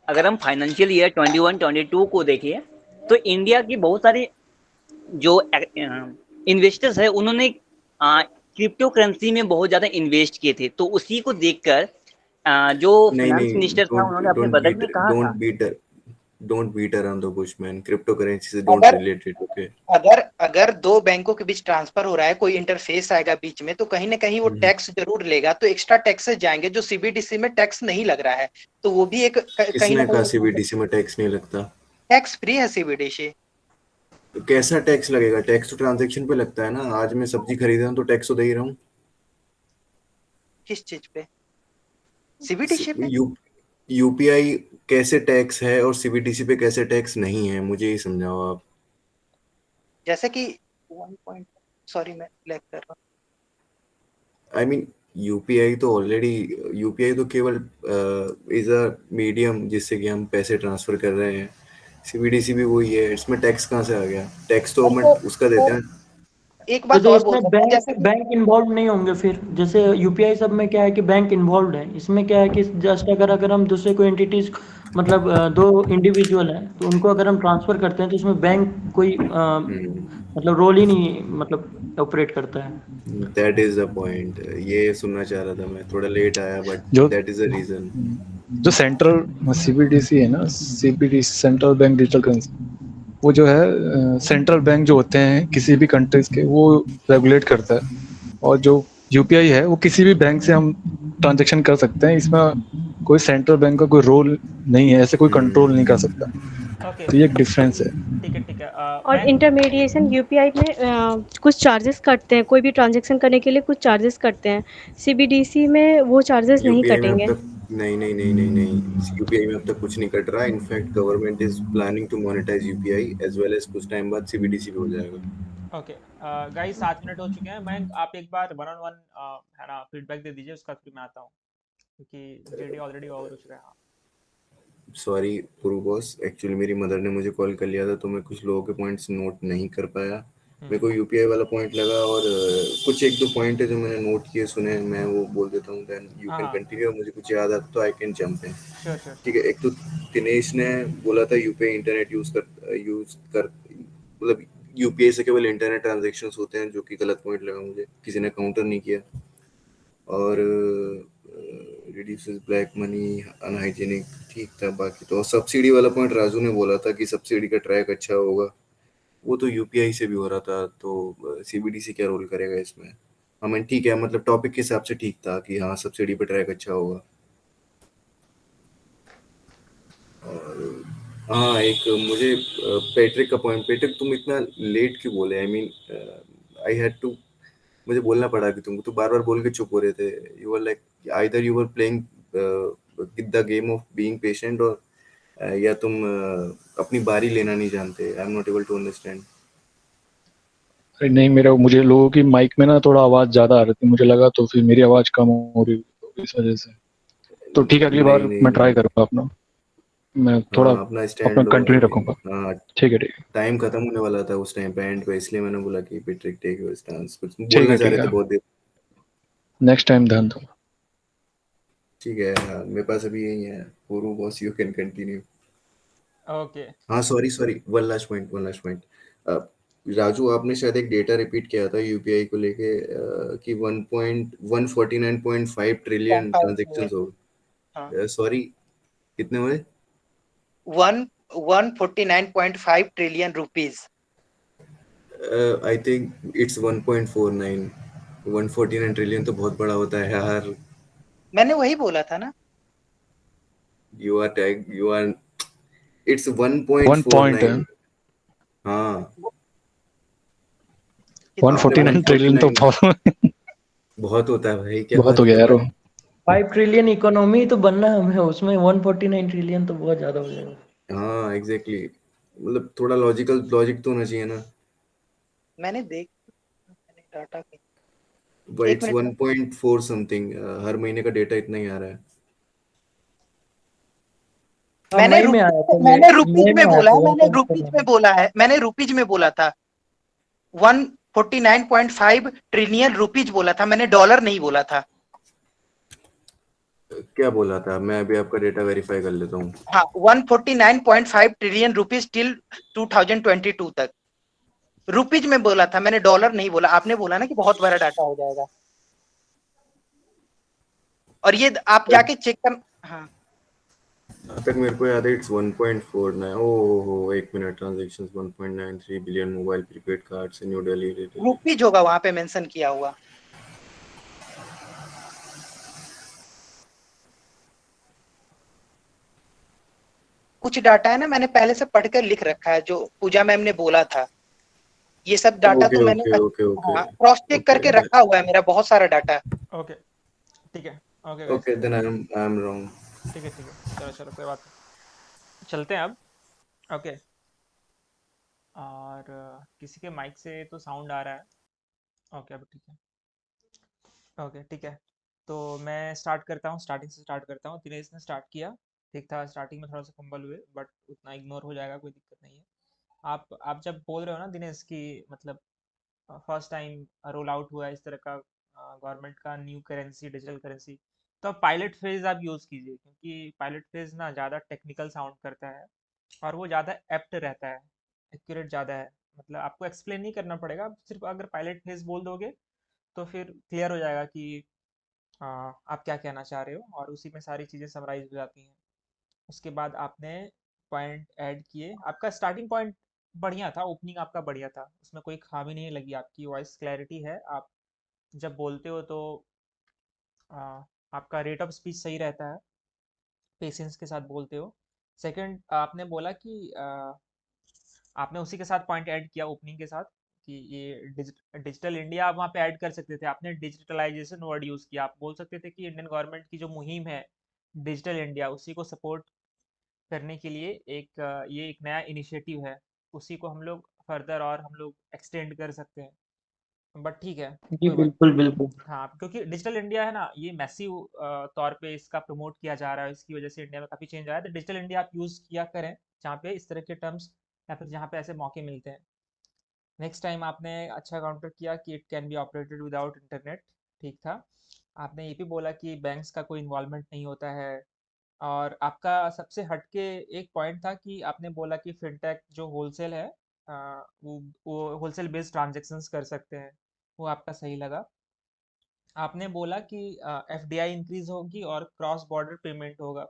अगर हम फाइनेंशियल ईयर 21-22 को देखें तो इंडिया की बहुत सारी जो इन्वेस्टर्स है उन्होंने क्रिप्टो करेंसी में बहुत ज्यादा इन्वेस्ट किए थे, तो उसी को देखकर जो नहीं फाइनेंस नहीं, मिनिस्टर था डोंट उन्होंने अपने डोंट बजट बीट में कहा डोंट था। Beat don't beat around the bush man. Cryptocurrency से डोंट अगर रिलेट इट, ओके? अगर अगर दो बैंकों के बीच ट्रांसफर हो रहा है, कोई इंटरफेस आएगा बीच में, तो कहीं ना कहीं वो टैक्स जरूर लेगा, तो एक्स्ट्रा टैक्सेस जाएंगे जो सीबीडीसी में टैक्स नहीं लग रहा है। तो वो भी एक कहीं ना किसने कहा कहीं सीबीडीसी में टैक्स नहीं लगता? टैक्स फ्री है सीबीडीसी। तो कैसा टैक्स लगेगा? टैक्स तो ट्रांजैक्शन पे लगता है ना। आज मैं सब्जी खरीद रहा हूँ तो टैक्स तो दे ही रहा हूँ। किस चीज पे? सीबीडीसी पे। यू यूपीआई कैसे टैक्स है और सीबीडीसी पे कैसे टैक्स नहीं है, मुझे ये समझाओ आप। जैसे कि 1 पॉइंट, सॉरी मैं लैग कर रहा आई मीन यूपीआई तो ऑलरेडी, यूपीआई तो केवल इज अ मीडियम जिससे कि हम पैसे ट्रांसफर कर रहे हैं। सीबीडीसी भी वही है। इसमें टैक्स कहाँ से आ गया? टैक्स तो हूँ। हम उसका देते और हैं। एक तो बात जो और बोल इसमें सकते हैं बैंक जैसे कि बैंक इन्वॉल्व नहीं होंगे फिर, जैसे यूपीआई सब में क्या है कि बैंक इन्वॉल्व है, इसमें क्या है कि जस्ट अगर अगर हम दूसरे को एंटिटीज मतलब दो इंडिविजुअल हैं तो उनको अगर हम ट्रांसफर करते हैं तो उसमें बैंक कोई मतलब रोल ही नहीं मतलब ऑपरेट करता है। That is the point. ये सुनना चाह रहा था मैं, थोड़ा लेट आया, बट जो दैट इज द रीजन। जो सेंट्रल सीबीडीसी है ना, CBDC central bank digital currency, वो जो है सेंट्रल बैंक जो होते हैं किसी भी कंट्रीज के, वो रेगुलेट करता है। और जो यूपीआई है वो किसी भी बैंक से हम ट्रांजैक्शन कर सकते हैं, इसमें कोई सेंट्रल बैंक का कोई रोल नहीं है, ऐसे कोई कंट्रोल नहीं कर सकता। ओके। तो ये एक डिफरेंस है। ठीक है, ठीक है। और मैं इंटरमीडिएशन यूपीआई में कुछ चार्जेस कटते हैं, कोई भी ट्रांजैक्शन करने के लिए कुछ चार्जेस कटते हैं। सीबीडीसी में वो चार्जेस नहीं यूपीआई में अब कटेंगे। तक नहीं नहीं नहीं नहीं नहीं, यूपीआई में अब तक कुछ नहीं कट रहा। In fact government is planning to monetise UPI as well as कुछ टाइम बाद सीबीडीसी भी हो जाएगा। ओके गाइस, 7 मिनट हो चुके हैं। मैं आप एक बार वन ऑन वन है ना फीडबैक दे दीजिए, उसका फिर मैं आता हूँ, क्योंकि जेडी ऑलरेडी ओवर हो चुका है। हाँ। सॉरी पूर्व बॉस, एक्चुअली मेरी मदर ने मुझे कॉल कर लिया था तो मैं कुछ लोगों के पॉइंट्स नोट नहीं कर पाया। मेरे को यूपीआई वाला पॉइंट लगा, और कुछ एक दो पॉइंट है जो मैंने नोट किए सुने, मैं वो बोल देता हूँ, देन यू कैन हाँ, कंटिन्यू। मुझे कुछ याद आता तो I can jump in. Sure sure ठीक श्योर। है। एक तो दिनेश ने बोला था यूपीआई इंटरनेट यूज कर मतलब यूपीआई से केवल इंटरनेट ट्रांजैक्शंस होते हैं, जो कि गलत पॉइंट लगा मुझे, किसी ने काउंटर नहीं किया। और रिड्यूसेस ब्लैक मनी, अनहाइजीनिक, ठीक था बाकी तो। सब्सिडी वाला पॉइंट राजू ने बोला था कि सब्सिडी का ट्रैक अच्छा होगा, वो तो यूपीआई से भी हो रहा था, तो सीबीडीसी क्या रोल करेगा इसमें? हमें ठीक है, मतलब टॉपिक के हिसाब से ठीक था कि हाँ सब्सिडी पे ट्रैक अच्छा होगा। और हाँ, एक मुझे पैट्रिक का पॉइंट, पैट्रिक तुम इतना लेट क्यों बोले? I mean I had to, मुझे बोलना पड़ा कि तुमको, तो बार बार बोल के चुप हो रहे थे। You were like either you were playing the game of being patient, और या तुम अपनी बारी लेना नहीं जानते। I am not able to understand. अरे नहीं, मेरा मुझे लोगों की माइक में ना थोड़ा आवाज ज्यादा आ रही थी मुझे लगा, तो फिर मेरी आवाज कम हो रही तो इस वजह से। तो ठीक है, अगली नहीं बार नहीं मैं ट्राई नहीं, करूंगा अपना, मैं थोड़ा हाँ अपना अपना स्टैंड लो कंटिन्यू अभी। रखूंगा। हाँ, ठीक है, ठीक है। टाइम खत्म होने वाला था उस टाइम पे एंड पे, इसलिए मैंने बोला कि पैट्रिक टेक योर स्टांस। कुछ ठीक बोलना है, चाह ठीक रहे थे है। बहुत देर। नेक्स्ट टाइम ध्यान दूंगा। ठीक है, हाँ, मेरे पास अभी यही है। Puru boss, you can continue. Okay. हाँ, sorry, one last point. Raju, आपने शायद एक डेटा रिपीट किया था यूपीआई को लेके, कि 149.5 ट्रिलियन 5 ट्रांजेक्शन हो हाँ गए। सॉरी, कितने हुए? 149.5 trillion rupees. I think it's 1.49। 149 trillion तो बहुत बड़ा होता है यार। मैंने वही बोला था ना। You are it's one point 1.49। हाँ, वन आपने फोर्टी नाइन ट्रिलियन तो 149। बहुत बहुत होता है भाई, क्या बहुत बात हो गया कर यार रहे वो। हैं। 5 ट्रिलियन इकोनॉमी तो बनना है हमें, उसमें 149 ट्रिलियन तो बहुत ज्यादा हो जाएगा। हाँ, एग्जैक्टली, मतलब थोड़ा लॉजिक तो होना चाहिए ना। मैंने डाटा भाई एक इट्स मिनट। 1.4 समथिंग, हर महीने का डेटा इतना ही आ रहा है। हाँ, मई में आया था, मैंने रुपीज मई में में आया बोला था है, मैंने रुपीज 1.49। में बोला है, मैंने रुपीज में बोला था। 149.5 ट्रिलियन रुपीज बोला था, मैंने डॉलर नहीं बोला था। क्या बोला था? मैं अभी आपका डेटा वेरीफाई कर लेता हूँ। हाँ, 149.5 ट्रिलियन रुपीज टिल 2022 तक। रुपीज में बोला था, मैंने डॉलर नहीं बोला। आपने बोला ना कि बहुत बड़ा डाटा हो जाएगा, और ये आप जाके चेक कर। हाँ, जहाँ तक मेरे को याद है इट्स 1.49। ओह हो, एक minute. Transactions 1.93 billion mobile prepaid cards in new Delhi. Rupees होगा वहां पे मेंशन किया हुआ। कुछ डाटा है ना, मैंने पहले से पढ़कर लिख रखा है, जो पूजा मैम ने बोला था। ये सब डाटा तो ओके मैंने ओके ओके ओके हाँ क्रॉस चेक करके ओके रखा हुआ है, मेरा बहुत सारा डाटा। ओके ठीक है। Okay guys. Okay, then I am wrong. ठीक है, चलो चलो, कोई बात नहीं, चलते हैं अब। ओके। और किसी के माइक से तो साउंड आ रहा है। ओके, अब ठीक है। ओके ठीक है। तो मैं स्टार्ट करता हूँ, स्टार्टिंग से स्टार्ट करता हूँ। दिनेश ने स्टार्ट किया, ठीक था। स्टार्टिंग में थोड़ा सा फंबल हुए, बट उतना इग्नोर हो जाएगा, कोई दिक्कत नहीं है। आप जब बोल रहे हो ना दिनेश की, मतलब फर्स्ट टाइम रोल आउट हुआ है इस तरह का गवर्नमेंट का न्यू करेंसी, डिजिटल करेंसी, तो आप पायलट फेज आप यूज़ कीजिए, क्योंकि पायलट फेज ना ज़्यादा टेक्निकल साउंड करता है, और वो ज़्यादा एप्ट रहता है, एक्यूरेट ज़्यादा है। मतलब आपको एक्सप्लेन नहीं करना पड़ेगा, आप सिर्फ अगर पायलट फेज बोल दोगे तो फिर क्लियर हो जाएगा कि आप क्या कहना चाह रहे हो, और उसी में सारी चीज़ें समराइज हो जाती हैं। उसके बाद आपने पॉइंट ऐड किए, आपका स्टार्टिंग पॉइंट बढ़िया था, ओपनिंग आपका बढ़िया था, उसमें कोई खामी नहीं लगी, आपकी वॉइस क्लैरिटी है। आप जब बोलते हो तो आपका रेट ऑफ स्पीच सही रहता है, पेशेंस के साथ बोलते हो। सेकंड, आपने बोला कि आपने उसी के साथ पॉइंट ऐड किया ओपनिंग के साथ, कि ये डिजिटल इंडिया आप वहाँ पे ऐड कर सकते थे। आपने डिजिटलाइजेशन वर्ड यूज़ किया, आप बोल सकते थे कि इंडियन गवर्नमेंट की जो मुहिम है डिजिटल इंडिया, उसी को सपोर्ट करने के लिए एक ये एक नया इनिशिएटिव है, उसी को हम लोग फर्दर और हम लोग एक्सटेंड कर सकते हैं। बट ठीक है, जी कोई बात। बिल्कुल बिल्कुल। हाँ, क्योंकि डिजिटल इंडिया है ना, ये मैसिव तौर पे इसका प्रमोट किया जा रहा है, इसकी वजह से इंडिया में काफ़ी चेंज आया है। तो डिजिटल इंडिया आप यूज़ किया करें जहाँ पे इस तरह के टर्म्स, या फिर जहाँ पे ऐसे मौके मिलते हैं। नेक्स्ट टाइम आपने अच्छा काउंटर किया कि it can be operated without internet, ठीक था। आपने ये भी बोला कि बैंक्स का कोई इन्वॉल्वमेंट नहीं होता है। और आपका सबसे हटके एक पॉइंट था कि आपने बोला कि फिनटेक जो होलसेल है, वो होलसेल बेस्ड ट्रांजेक्शन्स कर सकते हैं, वो आपका सही लगा। आपने बोला कि एफडीआई इंक्रीज होगी और क्रॉस बॉर्डर पेमेंट होगा।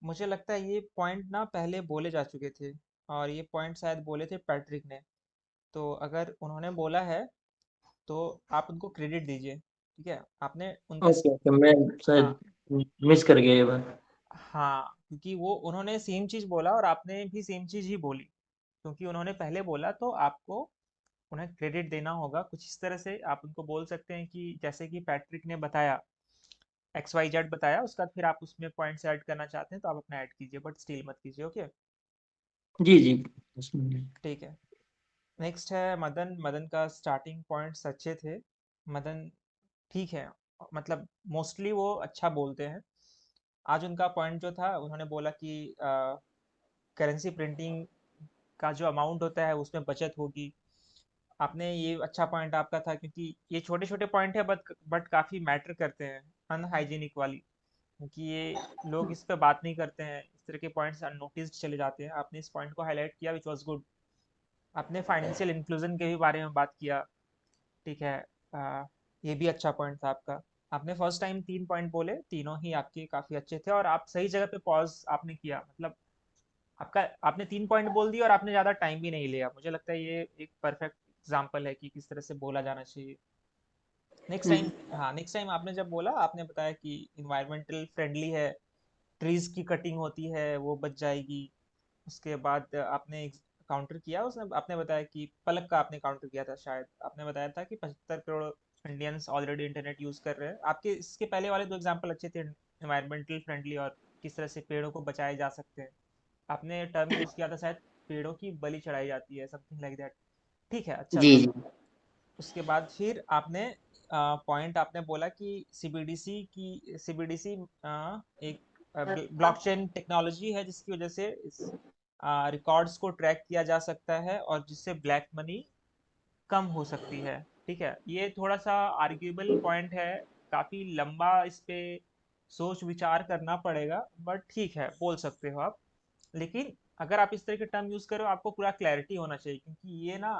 मुझे लगता है ये पॉइंट ना पहले बोले जा चुके थे, और ये पॉइंट शायद बोले थे पैट्रिक ने। तो अगर उन्होंने बोला है तो आप उनको क्रेडिट दीजिए, ठीक है। आपने उनका ओके ओके, मैं हाँ, शायद मिस कर गया ये बात। हाँ, क्योंकि वो उन्होंने सेम चीज़ बोला और आपने भी सेम चीज़ ही बोली, क्योंकि उन्होंने पहले बोला तो आपको उन्हें क्रेडिट देना होगा। कुछ इस तरह से आप उनको बोल सकते हैं कि जैसे कि पैट्रिक ने बताया, एक्स वाई जेड बताया, उसका फिर आप उसमें पॉइंट्स ऐड करना चाहते हैं तो आप अपना ऐड कीजिए, बट स्टील मत कीजिए। ओके, जी जी। ठीक है। नेक्स्ट है मदन। मदन का स्टार्टिंग पॉइंट्स अच्छे थे। मदन ठीक है, मतलब मोस्टली वो अच्छा बोलते हैं। आज उनका पॉइंट जो था, उन्होंने बोला कि करेंसी प्रिंटिंग का जो अमाउंट होता है उसमें बचत होगी। आपने ये अच्छा पॉइंट आपका था, क्योंकि ये छोटे छोटे पॉइंट है, बट काफ़ी मैटर करते हैं, अनहाइजीनिक वाली। क्योंकि ये लोग इस पे बात नहीं करते हैं, इस तरह के पॉइंट्स अननोटिस्ड चले जाते हैं। आपने इस पॉइंट को हाईलाइट किया, विच वाज गुड। आपने फाइनेंशियल इंक्लूजन के भी बारे में बात किया, ठीक है। ये भी अच्छा पॉइंट था आपका। आपने फर्स्ट टाइम 3 पॉइंट बोले, तीनों ही आपके काफ़ी अच्छे थे, और आप सही जगह पे पॉज आपने किया। मतलब आपका आपने 3 पॉइंट बोल दिया और आपने ज़्यादा टाइम भी नहीं लिया। मुझे लगता है ये एक परफेक्ट एग्जाम्पल है कि किस तरह से बोला जाना चाहिए। नेक्स्ट टाइम, हाँ, नेक्स्ट टाइम आपने जब बोला, आपने बताया कि इन्वायरमेंटल फ्रेंडली है, ट्रीज की कटिंग होती है वो बच जाएगी। उसके बाद आपने काउंटर किया, उसने आपने बताया कि पलक का आपने काउंटर किया था, शायद आपने बताया था कि 75 crore Indians already internet use कर रहे हैं। आपके इसके पहले वाले 2 एग्जाम्पल अच्छे थे, इन्वायरमेंटल फ्रेंडली और किस तरह से पेड़ों को बचाए जा सकते हैं। आपने टर्म यूज किया था शायद, पेड़ों की बलि चढ़ाई जाती है, समथिंग लाइक दैट। ठीक है, अच्छा जी था। जी। उसके बाद फिर आपने पॉइंट आपने बोला कि सीबीडीसी एक ब्लॉकचेन टेक्नोलॉजी है, जिसकी वजह से इस रिकॉर्ड्स को ट्रैक किया जा सकता है और जिससे ब्लैक मनी कम हो सकती है। ठीक है, ये थोड़ा सा आर्ग्यूएबल पॉइंट है, काफी लंबा इस पे सोच विचार करना पड़ेगा, बट ठीक है, बोल सकते हो आप। लेकिन अगर आप इस तरह के टर्म यूज करो, आपको पूरा क्लैरिटी होना चाहिए, क्योंकि ये ना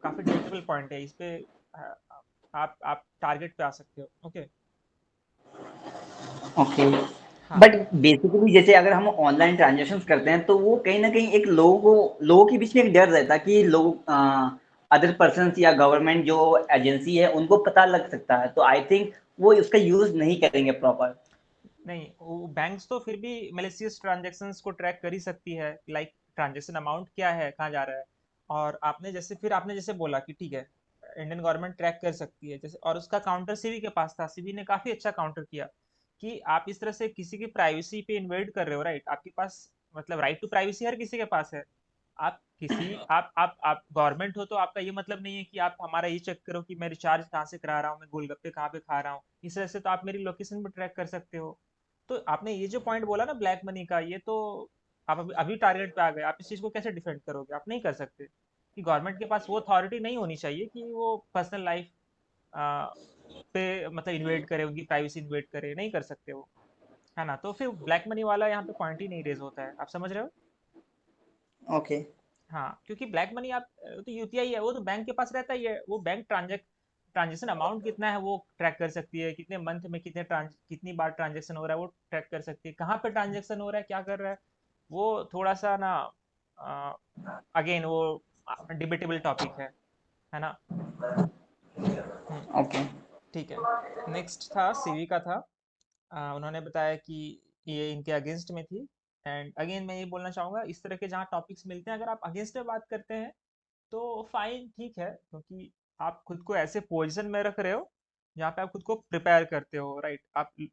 काफी डिबेटेबल पॉइंट है। इस पे अ, आप टारगेट पे आ सकते हो। ओके। ओके। हाँ। बट बेसिकली जैसे अगर हम ऑनलाइन ट्रांजेक्शन्स करते हैं तो वो कहीं ना कहीं एक लोगों के बीच में एक डर रहता है कि लोग अदर पर्सन या गवर्नमेंट जो एजेंसी है उनको पता लग सकता है, तो आई थिंक वो उसका यूज नहीं करेंगे प्रॉपर। नहीं, वो बैंक्स तो फिर भी मेलिशियस ट्रांजैक्शंस को ट्रैक कर ही सकती है, लाइक ट्रांजैक्शन अमाउंट क्या है, कहाँ जा रहा है। और आपने जैसे बोला कि ठीक है, इंडियन गवर्नमेंट ट्रैक कर सकती है जैसे, और उसका काउंटर सीबी के पास था। सीबी ने काफी अच्छा काउंटर किया कि आप इस तरह से किसी की प्राइवेसी पे इन्वेड कर रहे हो, राइट। आपके पास मतलब राइट टू प्राइवेसी हर किसी के पास है। आप गवर्नमेंट हो तो आपका ये मतलब नहीं है कि आप हमारा ये चेक करो कि मैं रिचार्ज कहाँ से करा रहा हूँ, मैं गोलगप्पे कहाँ पे खा रहा हूँ। इस तरह से तो आप मेरी लोकेशन भी ट्रैक कर सकते हो। तो आपने ये जो पॉइंट बोला ना ब्लैक मनी का, ये तो आप अभी टारगेट पे आ गए। आप इस चीज को कैसे डिफेंड करोगे? आप नहीं कर सकते, कि गवर्नमेंट के पास वो अथॉरिटी नहीं होनी चाहिए कि वो पर्सनल लाइफ पे मतलब इन्वेट करे, उनकी प्राइवेसी इन्वेट करे, नहीं कर सकते वो, है ना। तो फिर ब्लैक मनी वाला यहाँ पे पॉइंट ही नहीं रेज होता है, आप समझ रहे हो। ओके। हाँ, क्योंकि ब्लैक मनी आप तो यूपीआई है, वो तो बैंक के पास रहता ही है। वो बैंक ट्रांजेक्शन अमाउंट कितना है वो ट्रैक कर सकती है, कितने मंथ में कितनी बार ट्रांजेक्शन हो रहा है वो ट्रैक कर सकती है, कहाँ पे ट्रांजेक्शन हो रहा है, क्या कर रहा है। वो थोड़ा सा ना, अगेन वो डिबेटेबल टॉपिक है ना। हम्म। ओके। ठीक है। नेक्स्ट था सीवी का था। उन्होंने बताया कि ये इनके अगेंस्ट में थी। एंड अगेन मैं ये बोलना चाहूँगा, इस तरह के जहाँ टॉपिक्स मिलते हैं, अगर आप अगेंस्ट में बात करते हैं तो फाइन, ठीक है, क्योंकि आप खुद को ऐसे पोजीशन में रख रहे हो जहाँ पे आप खुद को प्रिपेयर करते हो, राइट।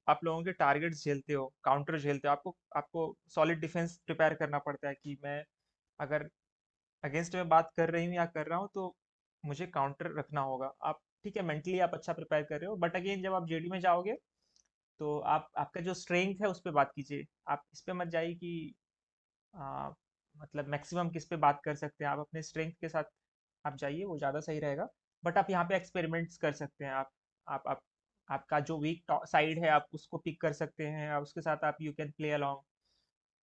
आप लोगों के टारगेट्स झेलते हो, काउंटर झेलते हो। आपको आपको सॉलिड डिफेंस प्रिपेयर करना पड़ता है कि मैं अगर अगेंस्ट में बात कर रही हूँ या कर रहा हूँ तो मुझे काउंटर रखना होगा। आप ठीक है, मेंटली आप अच्छा प्रिपेयर कर रहे हो, बट अगेन जब आप जेडी में जाओगे तो आप आपका जो स्ट्रेंथ है उस पर बात कीजिए। आप इस पे मत जाइए कि आ, मतलब मैक्सिमम किस पे बात कर सकते हैं। आप अपने स्ट्रेंथ के साथ आप जाइए, वो ज़्यादा सही रहेगा। बट आप यहाँ पे एक्सपेरिमेंट्स कर सकते हैं। आप आपका जो वीक साइड है आप उसको पिक कर सकते हैं, और उसके साथ आप you can play along.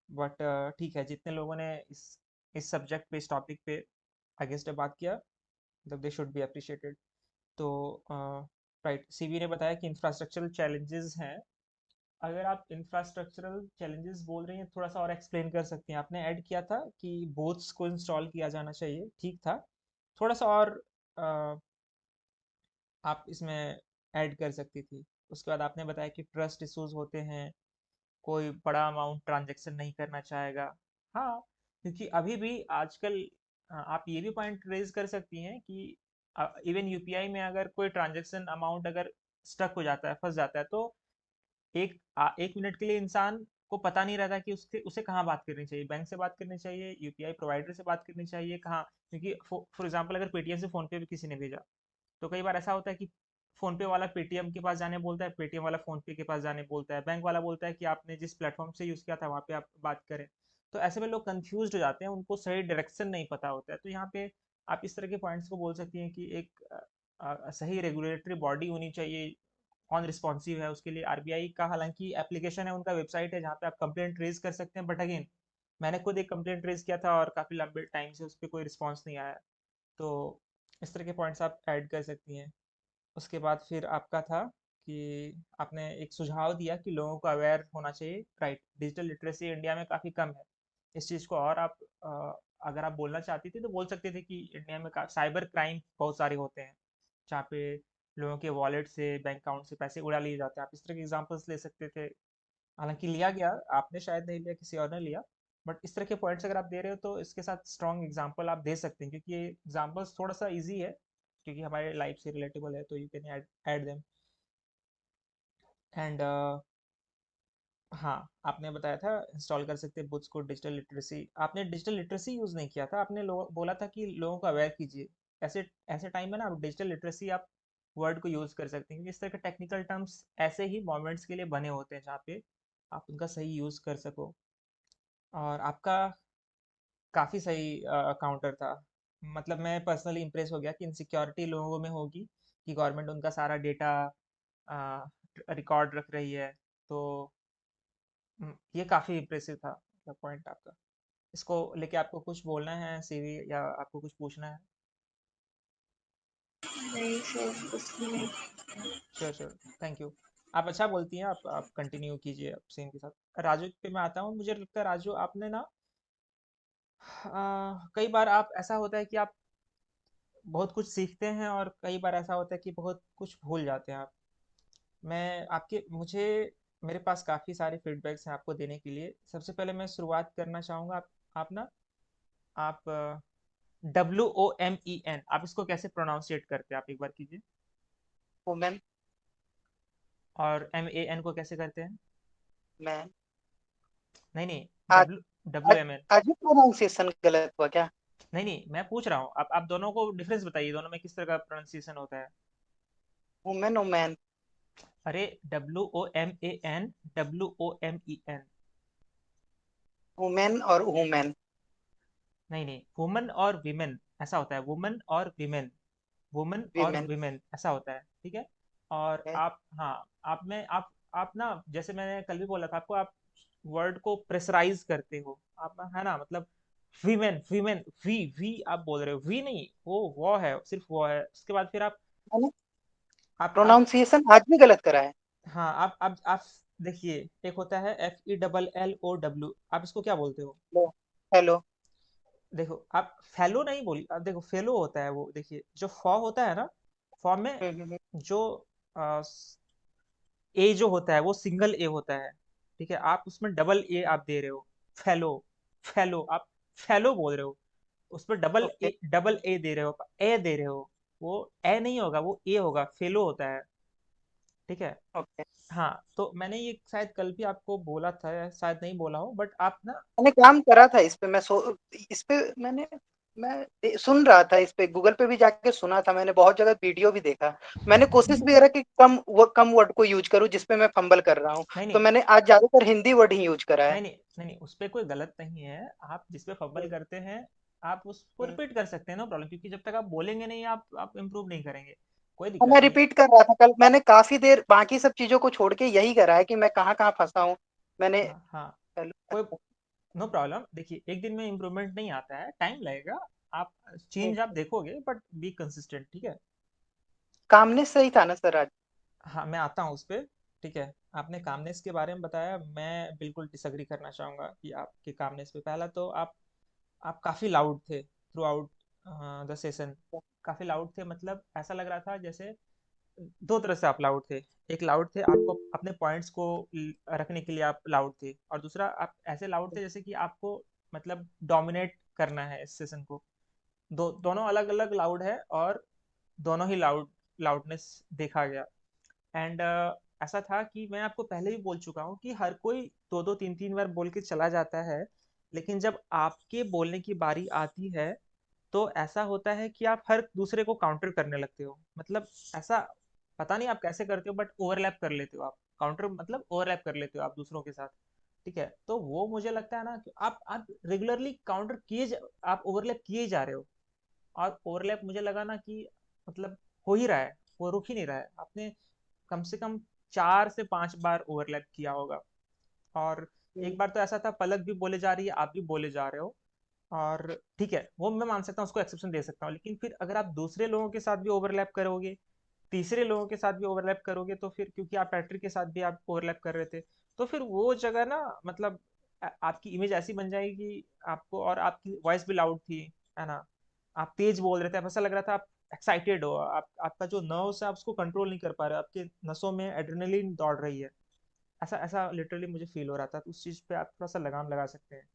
But ठीक है, जितने लोगों ने इस सब्जेक्ट पे, इस टॉपिक पे अगेंस्ट बात किया, मतलब दे शुड बी अप्रिशिएटेड। तो राइट, सीवी ने बताया कि इंफ्रास्ट्रक्चरल चैलेंजेस हैं। अगर आप इंफ्रास्ट्रक्चरल चैलेंजेस बोल रही हैं, थोड़ा सा और एक्सप्लेन कर सकते हैं। आपने ऐड किया था कि बोट्स को इंस्टॉल किया जाना चाहिए, ठीक था। थोड़ा सा और अ, आप इसमें ऐड कर सकती थी। उसके बाद आपने बताया कि ट्रस्ट इश्यूज होते हैं, कोई बड़ा अमाउंट ट्रांजैक्शन नहीं करना चाहेगा। हाँ, क्योंकि अभी भी आजकल आप ये भी पॉइंट रेज कर सकती हैं कि इवन यूपीआई में अगर कोई ट्रांजैक्शन अमाउंट अगर स्टक हो जाता है, फंस जाता है, तो 1 मिनट के लिए इंसान को पता नहीं रहता कि उसके उसे कहाँ बात करनी चाहिए, बैंक से बात करनी चाहिए, यूपीआई प्रोवाइडर से बात करनी चाहिए, कहाँ। क्योंकि फॉर एग्जांपल अगर पेटीएम से फोन पे भी किसी ने भेजा, तो कई बार ऐसा होता है कि फोन पे वाला पेटीएम के पास जाने बोलता है, पेटीएम वाला फोन पे के पास जाने बोलता है, बैंक वाला बोलता है कि आपने जिस प्लेटफॉर्म से यूज़ किया था वहाँ पे आप बात करें। तो ऐसे में लोग कंफ्यूज हो जाते हैं, उनको सही डायरेक्शन नहीं पता होता है। तो यहाँ पे आप इस तरह के पॉइंट्स को बोल सकती हैं कि एक सही रेगुलेटरी बॉडी होनी चाहिए, कौन रिस्पॉन्सिव है उसके लिए आरबीआई का हालांकि एप्लीकेशन है, उनका वेबसाइट है जहाँ पे आप कंप्लेंट रेज कर सकते हैं, बट अगेन मैंने खुद एक कंप्लेंट रेज किया था और काफ़ी लंबे टाइम से उस पर कोई रिस्पॉन्स नहीं आया। तो इस तरह के पॉइंट्स आप ऐड कर सकती हैं। उसके बाद फिर आपका था कि आपने एक सुझाव दिया कि लोगों को अवेयर होना चाहिए, राइट, डिजिटल लिटरेसी इंडिया में काफ़ी कम है। इस चीज़ को और आप अगर आप बोलना चाहती थी तो बोल सकते थे कि इंडिया में साइबर क्राइम बहुत सारे होते हैं जहाँ पे लोगों के वॉलेट से, बैंक अकाउंट से पैसे उड़ा लिए जाते हैं। आप इस तरह के एग्जांपल्स ले सकते थे, हालांकि लिया गया, आपने शायद नहीं लिया, किसी और ने लिया, बट इस तरह के पॉइंट्स अगर आप दे रहे हो तो इसके साथ स्ट्रॉन्ग एग्जांपल आप दे सकते हैं, क्योंकि ये एग्जांपल्स थोड़ा सा इजी है क्योंकि हमारे लाइफ से रिलेटेबल है, तो you can add them. And हाँ, आपने बताया था इंस्टॉल कर सकते हैं बुक्स को, डिजिटल लिटरेसी, आपने डिजिटल लिटरेसी यूज़ नहीं किया था, आपने बोला था कि लोगों को अवेयर कीजिए। ऐसे ऐसे टाइम में ना आप डिजिटल लिटरेसी आप वर्ड को यूज़ कर सकते हैं, क्योंकि इस तरह के टेक्निकल टर्म्स ऐसे ही मोमेंट्स के लिए बने होते हैं जहाँ पे आप उनका सही यूज़ कर सको। और आपका काफ़ी सही काउंटर था, मतलब मैं पर्सनली इम्प्रेस हो गया कि इनसिक्योरिटी लोगों में होगी कि गवर्नमेंट उनका सारा डेटा रिकॉर्ड रख रही है। तो ये काफ़ी इम्प्रेसिव था, मतलब पॉइंट आपका। इसको लेके आपको कुछ बोलना है सीवी, या आपको कुछ पूछना है? नहीं सर, कुछ नहीं। Sure sure, thank you. आप अच्छा बोलती हैं, आप कंटिन्यू कीजिए आप सेम के साथ। राजू पे मैं आता हूँ, मुझे लगता है राजू आपने ना कई बार आप ऐसा होता है कि आप बहुत कुछ सीखते हैं और कई बार ऐसा होता है कि बहुत कुछ भूल जाते हैं आप। मैं आपके मुझे मेरे पास काफ़ी सारे फीडबैक्स हैं आपको देने के लिए। सबसे पहले मैं शुरुआत करना चाहूँगा, आप ना आप WOMEN, आप इसको कैसे प्रोनाउंसिएट करते हैं, आप एक बार कीजिए। वुमेन। और MAN को कैसे करते हैं? मैन। नहीं नहीं, आज WMN। आज भी प्रोनाउंसिएशन गलत हुआ क्या? नहीं नहीं, मैं पूछ रहा हूँ, आप दोनों को डिफरेंस बताइए, दोनों में किस तरह का प्रोनाउंसिएशन होता है? वुमेन और मैन। अरे WOMAN, WOMEN। वुमेन और वुमेन। नहीं नहीं, वुमन और विमेन ऐसा होता है, वुमन और विमेन, वुमन और वीमेन। विमेन ऐसा होता है, ठीक है। और आप, हाँ, आप ना, जैसे मैंने कल भी बोला था आपको, आप वर्ड को प्रेशराइज करते हो आप, है ना, मतलब वीमेन वीमेन वी आप बोल रहे हो, वी नहीं, वो है, सिर्फ वो है। उसके बाद फिर मैंने आप प्रोनाउंसिएशन आज भी गलत करा है। हाँ, आप देखिए, एक होता है FELLOW, आप इसको क्या बोलते हो? हेलो। हेलो। देखो, आप फेलो नहीं बोली, आप देखो फेलो होता है वो, देखिए जो फॉ होता है ना, फॉ में जो ए जो होता है वो सिंगल ए होता है, ठीक है, आप उसमें डबल ए आप दे रहे हो, फेलो, फेलो आप फेलो बोल रहे हो, उसमें ओके। डबल ए दे रहे हो, ए दे रहे हो, वो ए नहीं होगा, वो ए होगा, फेलो होता है, ठीक है। ओके। हाँ, तो मैंने ये शायद कल भी आपको बोला था, या शायद नहीं बोला हो, बट आप ना, मैंने काम करा था इस पे, इस पे मैं सुन रहा था, इस पे गूगल पे भी जाके सुना था मैंने, बहुत जगह वीडियो भी देखा। मैंने कोशिश भी करा कि कम वर्ड को यूज करूं जिसपे मैं फंबल कर रहा हूं। नहीं तो नहीं मैंने आज ज्यादातर हिंदी वर्ड ही यूज करा है। नहीं नहीं नहीं नहीं, उस पे कोई गलत नहीं है, आप जिस पे फब्बल करते हैं आप उसको रिपीट कर सकते हैं, नो प्रॉब्लम, क्योंकि जब तक आप बोलेंगे नहीं आप इम्प्रूव नहीं करेंगे, कोई मैं दिक्कत नहीं है। रिपीट कर रहा था कल, मैंने काफी देर बाकी सब चीजों को छोड़ के यही करा है कि मैं कहाँ कहाँ फंसा हूँ। मैंने हाँ हाँ, कोई, नो प्रॉब्लम, देखिए एक दिन में इम्प्रूवमेंट नहीं आता है, टाइम लगेगा, आप चेंज आप देखोगे, बट बी कंसिस्टेंट, ठीक है। कामनेस सही था ना सर आज? हाँ, मैं आता हूँ उस पर, ठीक है। आपने कामनेस के बारे में बताया, मैं बिल्कुल डिसएग्री करना चाहूँगा कि आपके कामनेस पे, पहला तो आप काफ़ी लाउड थे थ्रू आउट द सेशन, काफ़ी लाउड थे, मतलब ऐसा लग रहा था जैसे दो तरह से आप लाउड थे। एक लाउड थे, आपको अपने पॉइंट्स को रखने के लिए आप लाउड थे, और दूसरा आप ऐसे लाउड थे जैसे कि आपको मतलब डोमिनेट करना है इस सेशन को। दोनों अलग अलग लाउड है, और दोनों ही लाउडनेस देखा गया। एंड ऐसा था कि मैं आपको पहले भी बोल चुका हूँ कि हर कोई दो दो तीन तीन बार बोल के चला जाता है, लेकिन जब आपके बोलने की बारी आती है तो ऐसा होता है कि आप हर दूसरे को काउंटर करने लगते हो, मतलब ऐसा, पता नहीं आप कैसे करते हो, बट ओवरलैप कर लेते हो आप, काउंटर मतलब ओवरलैप कर लेते हो आप दूसरों के साथ, ठीक है। तो वो मुझे लगता है ना कि आप रेगुलरली काउंटर आप ओवरलैप किए जा रहे हो, और ओवरलैप मुझे लगा ना कि मतलब हो ही रहा है, वो रुक ही नहीं रहा है। आपने कम से कम 4 से 5 बार ओवरलैप किया होगा। और एक बार तो ऐसा था, पलक भी बोले जा रही है, आप भी बोले जा रहे हो, और ठीक है, वो मैं मान सकता हूँ, उसको एक्सेप्शन दे सकता हूँ। लेकिन फिर अगर आप दूसरे लोगों के साथ भी ओवरलैप करोगे, तीसरे लोगों के साथ भी ओवरलैप करोगे, तो फिर क्योंकि आप पैट्रिक के साथ भी आप ओवरलैप कर रहे थे, तो फिर वो जगह ना, मतलब आपकी इमेज ऐसी बन जाएगी कि आपको, और आपकी वॉइस भी लाउड थी, है ना, आप तेज बोल रहे थे, आप ऐसा लग रहा था आप एक्साइटेड हो, आप आपका जो नर्व्स है आप उसको कंट्रोल नहीं कर पा रहे हो, आपके नसों में एड्रेनलिन दौड़ रही है। ऐसा ऐसा लिटरली मुझे फील हो रहा था, तो उस चीज पे आप थोड़ा सा लगाम लगा सकते हैं।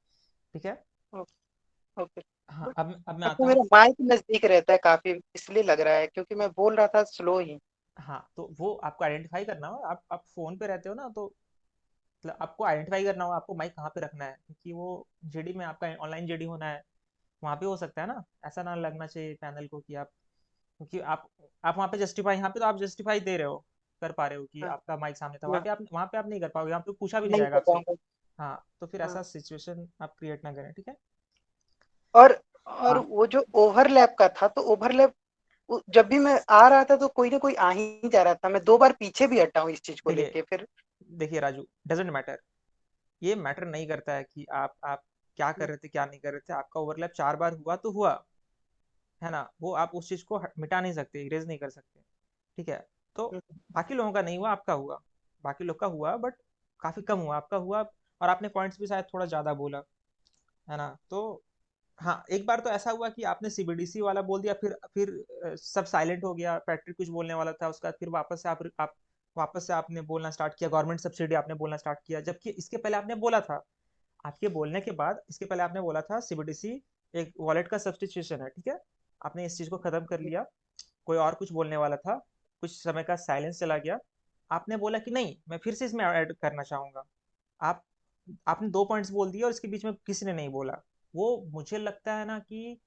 ठीक है। ओके। हाँ, अब मैं अच्छा, आता मेरा हूँ। माइक नजदीक रहता है काफी, इसलिए लग रहा है, क्योंकि मैं बोल रहा था स्लो ही। हाँ, तो वो आपको आइडेंटिफाई करना हो, आप फोन पे रहते हो ना, तो मतलब आपको आइडेंटिफाई करना हो आपको माइक कहाँ पे रखना है, क्योंकि वो जेडी में आपका ऑनलाइन जेडी होना है, वहाँ पे हो सकता है ना, ऐसा ना लगना चाहिए पैनल को कि आप, क्योंकि आप वहाँ पे जस्टिफाई, यहाँ पे तो आप जस्टिफाई दे रहे हो, कर पा रहे हो कि हाँ, आपका माइक सामने था, हाँ, वहाँ पे आप नहीं कर पाओगे, यहाँ पे पूछा भी नहीं नहीं जाएगा कर आपसे। पाऊंगा। हाँ, तो फिर हाँ। ऐसा सिचुएशन आप क्रिएट ना करें। ठीक है। और हाँ, वो जो ओवरलैप का था, तो ओवरलैप जब भी मैं आ रहा था तो कोई ना कोई आ ही जा रहा था, मैं 2 बार पीछे भी हटा हूँ इस चीज को देखिए लेके फिर। देखिए राजू, डजेंट मैटर, ये मैटर नहीं करता है कि आप क्या कर रहे थे क्या नहीं कर रहे थे, आपका ओवरलैप 4 बार हुआ तो हुआ, है ना, वो आप उस चीज को मिटा नहीं सकते, इरेज नहीं कर सकते। ठीक है। तो बाकी लोगों का नहीं हुआ, आपका हुआ, बाकी लोग का हुआ, बट काफी कम हुआ, आपका हुआ, और आपने पॉइंट्स भी शायद थोड़ा ज्यादा बोला, है ना। तो हाँ, एक बार तो ऐसा हुआ कि आपने सीबीडीसी वाला बोल दिया, फिर सब साइलेंट हो गया, पैट्रिक कुछ बोलने वाला था, उसका फिर वापस से आपने बोलना स्टार्ट किया, गवर्नमेंट सब्सिडी आपने बोलना स्टार्ट किया, जबकि इसके पहले आपने बोला था, आपके बोलने के बाद इसके पहले आपने बोला था सीबीडीसी एक वॉलेट का सब्सटीट्यूशन है। ठीक है। आपने इस चीज को खत्म कर लिया, कोई और कुछ बोलने वाला था, कुछ समय का साइलेंस चला गया, आपने बोला कि नहीं, मैं फिर से इसमें ऐड करना चाहूंगा। आप आपने 2 पॉइंट्स बोल दिए और इसके बीच में किसी ने नहीं बोला। वो मुझे लगता है ना कि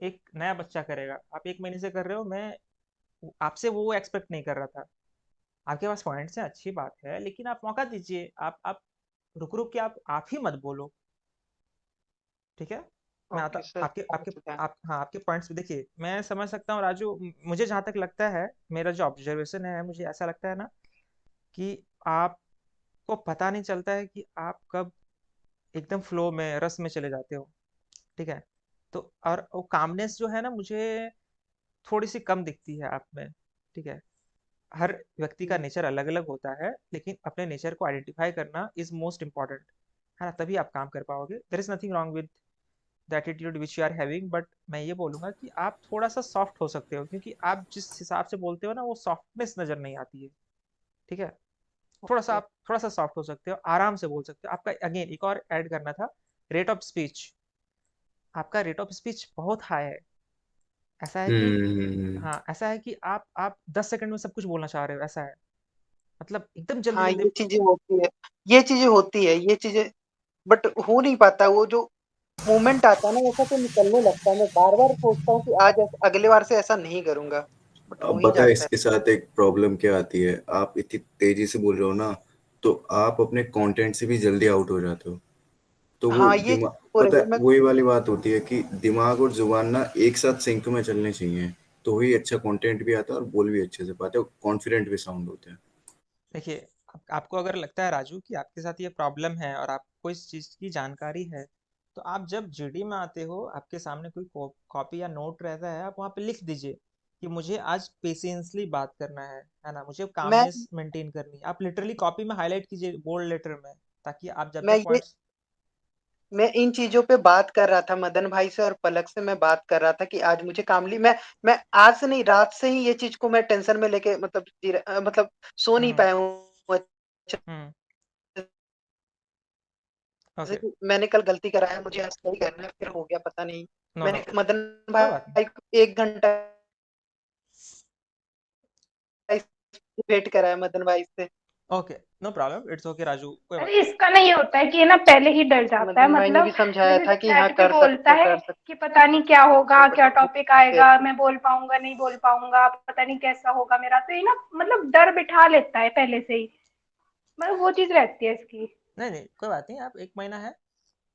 एक नया बच्चा करेगा, आप 1 महीने से कर रहे हो, मैं आपसे वो एक्सपेक्ट नहीं कर रहा था। आपके पास पॉइंट्स हैं, अच्छी बात है, लेकिन आप मौका दीजिए, आप रुक रुक के आप ही मत बोलो। ठीक है। मैं आता ओके सर, आपके समझ आपके चुका है। आप हाँ, आपके पॉइंट्स भी देखिए, मैं समझ सकता हूँ राजू, मुझे जहाँ तक लगता है, मेरा जो ऑब्जर्वेशन है, मुझे ऐसा लगता है ना कि आपको पता नहीं चलता है कि आप कब एकदम फ्लो में, रस में चले जाते हो। ठीक है। तो और वो कामनेस जो है ना, मुझे थोड़ी सी कम दिखती है आप में। ठीक है। हर व्यक्ति का नेचर अलग अलग होता है, लेकिन अपने नेचर को आइडेंटिफाई करना इज मोस्ट इम्पॉर्टेंट, है ना, तभी आप काम कर पाओगे। There is nothing wrong with the attitude which you are having, but मैं ये बोलूंगा कि आप थोड़ा सा सॉफ्ट हो सकते हो, क्योंकि आप जिस हिसाब से बोलते हो ना, वो सॉफ्टनेस नजर नहीं आती है। ठीक है। ओके। आप थोड़ा सा सॉफ्ट हो सकते हो, आराम से बोल सकते हो। आपका अगेन एक और ऐड करना था, रेट ऑफ स्पीच, आपका रेट ऑफ स्पीच बहुत हाई है। ऐसा है कि, हम्म। हाँ, ऐसा है कि आप 10 सेकंड में सब कुछ बोलना चाह रहे हो, ऐसा है, मतलब एकदम जल्दी हाँ, जल्दी। ये चीजें होती है, ये चीजें होती है, ये चीजें, बट हो नहीं पाता वो जो मोमेंट आता है ना, वैसा तो निकलने लगता है, मैं बार बार सोचता हूँ कि आज अगले बार से ऐसा नहीं करूंगा, बट हो अब ही पता है जाता है। इसके साथ एक प्रॉब्लम क्या आती है, आप इतनी तेजी से बोल रहे हो ना, तो आप अपने कंटेंट से भी जल्दी आउट हो जाते हो। तो वो हाँ, ये दिमाग, हो पता रही है। है मैं वही वाली बात होती है कि दिमाग और जुबान ना एक साथ सिंक में चलने चाहिए, तो वही अच्छा कंटेंट भी आता है और बोल भी अच्छे से पाते हो, कॉन्फिडेंट भी साउंड होते हैं। देखिए, आपको अगर लगता है राजू कि आपके साथ ये प्रॉब्लम है और आपको इस चीज़ की जानकारी है, तो आप जब जीडी में आते हो, आपके सामने कोई कॉपी या नोट रहता है, आप वहाँ पे लिख दीजिए कि मुझे आज पेशेंसली बात करना है ना, मुझे मैं कामनेस मेंटेन करनी है। आप लिटरली कॉपी में हाईलाइट कीजिए बोल्ड लेटर में, ताकि आप जब मैं जब ये पॉइंट्स। मैं इन चीजों पे बात कर रहा था, मदन भाई से और पलक से मैं बात कर रहा था कि आज मुझे कामली, मैं आज से नहीं, रात से ही ये चीज को मैं टेंशन में लेके, मतलब मतलब सो नहीं हम्म। पाया हूँ अच्छे हम्म। से। ओके। मैंने कल गलती करा है, मुझे आज सही करना है, फिर हो गया पता नहीं। नो नो, मैंने मदन कोई बात नहीं। भाई को 1 घंटा वेट करा है, मदन भाई से। Okay, no problem, it's okay Raju, कोई बात अरे इसका नहीं होता है कि ये ना पहले ही डर जाता है, मदन भाई ने भी मतलब समझाया जैसे था कि हाँ, बैठ के कर बोलता सकते हो, है कर सकते कि पता नहीं क्या होगा, हो, क्या बट टॉपिक फिर आएगा, मैं बोल पाऊंगा नहीं बोल पाऊंगा, पता नहीं कैसा होगा मेरा, तो ये ना मतलब डर बिठा लेता है पहले से ही, मतलब वो चीज रहती है इसकी। नहीं नहीं, कोई बात नहीं, आप 1 महीना है,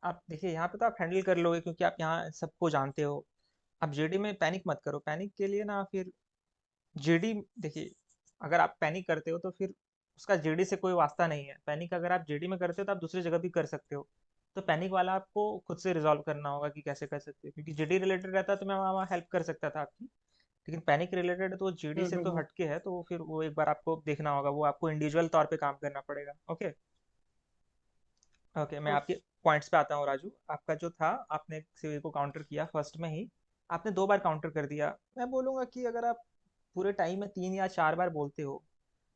आप देखिए यहाँ पे तो आप हैंडल कर लोगे, क्योंकि आप यहाँ सबको जानते हो। आप जेडी में पैनिक मत करो, पैनिक के लिए ना फिर जेडी, देखिए अगर आप पैनिक करते हो तो फिर उसका जीडी से कोई वास्ता नहीं है। पैनिक अगर आप जीडी में करते हो तो आप दूसरी जगह भी कर सकते हो। तो पैनिक वाला आपको खुद से रिजॉल्व करना होगा कि कैसे कर सकते हो, क्योंकि जीडी रिलेटेड रहता तो मैं वहाँ हेल्प कर सकता था आपकी। लेकिन पैनिक रिलेटेड तो जीडी से तो हम्म। हटके है, तो फिर वो एक बार आपको देखना होगा, वो आपको इंडिविजुअल तौर पे काम करना पड़ेगा। ओके। ओके, मैं आपके पॉइंट्स पे आता हूँ राजू। आपका जो था, आपने सीवी को काउंटर किया फर्स्ट में ही, आपने 2 बार काउंटर कर दिया। मैं बोलूँगा कि अगर आप पूरे टाइम में 3 या 4 बार बोलते हो,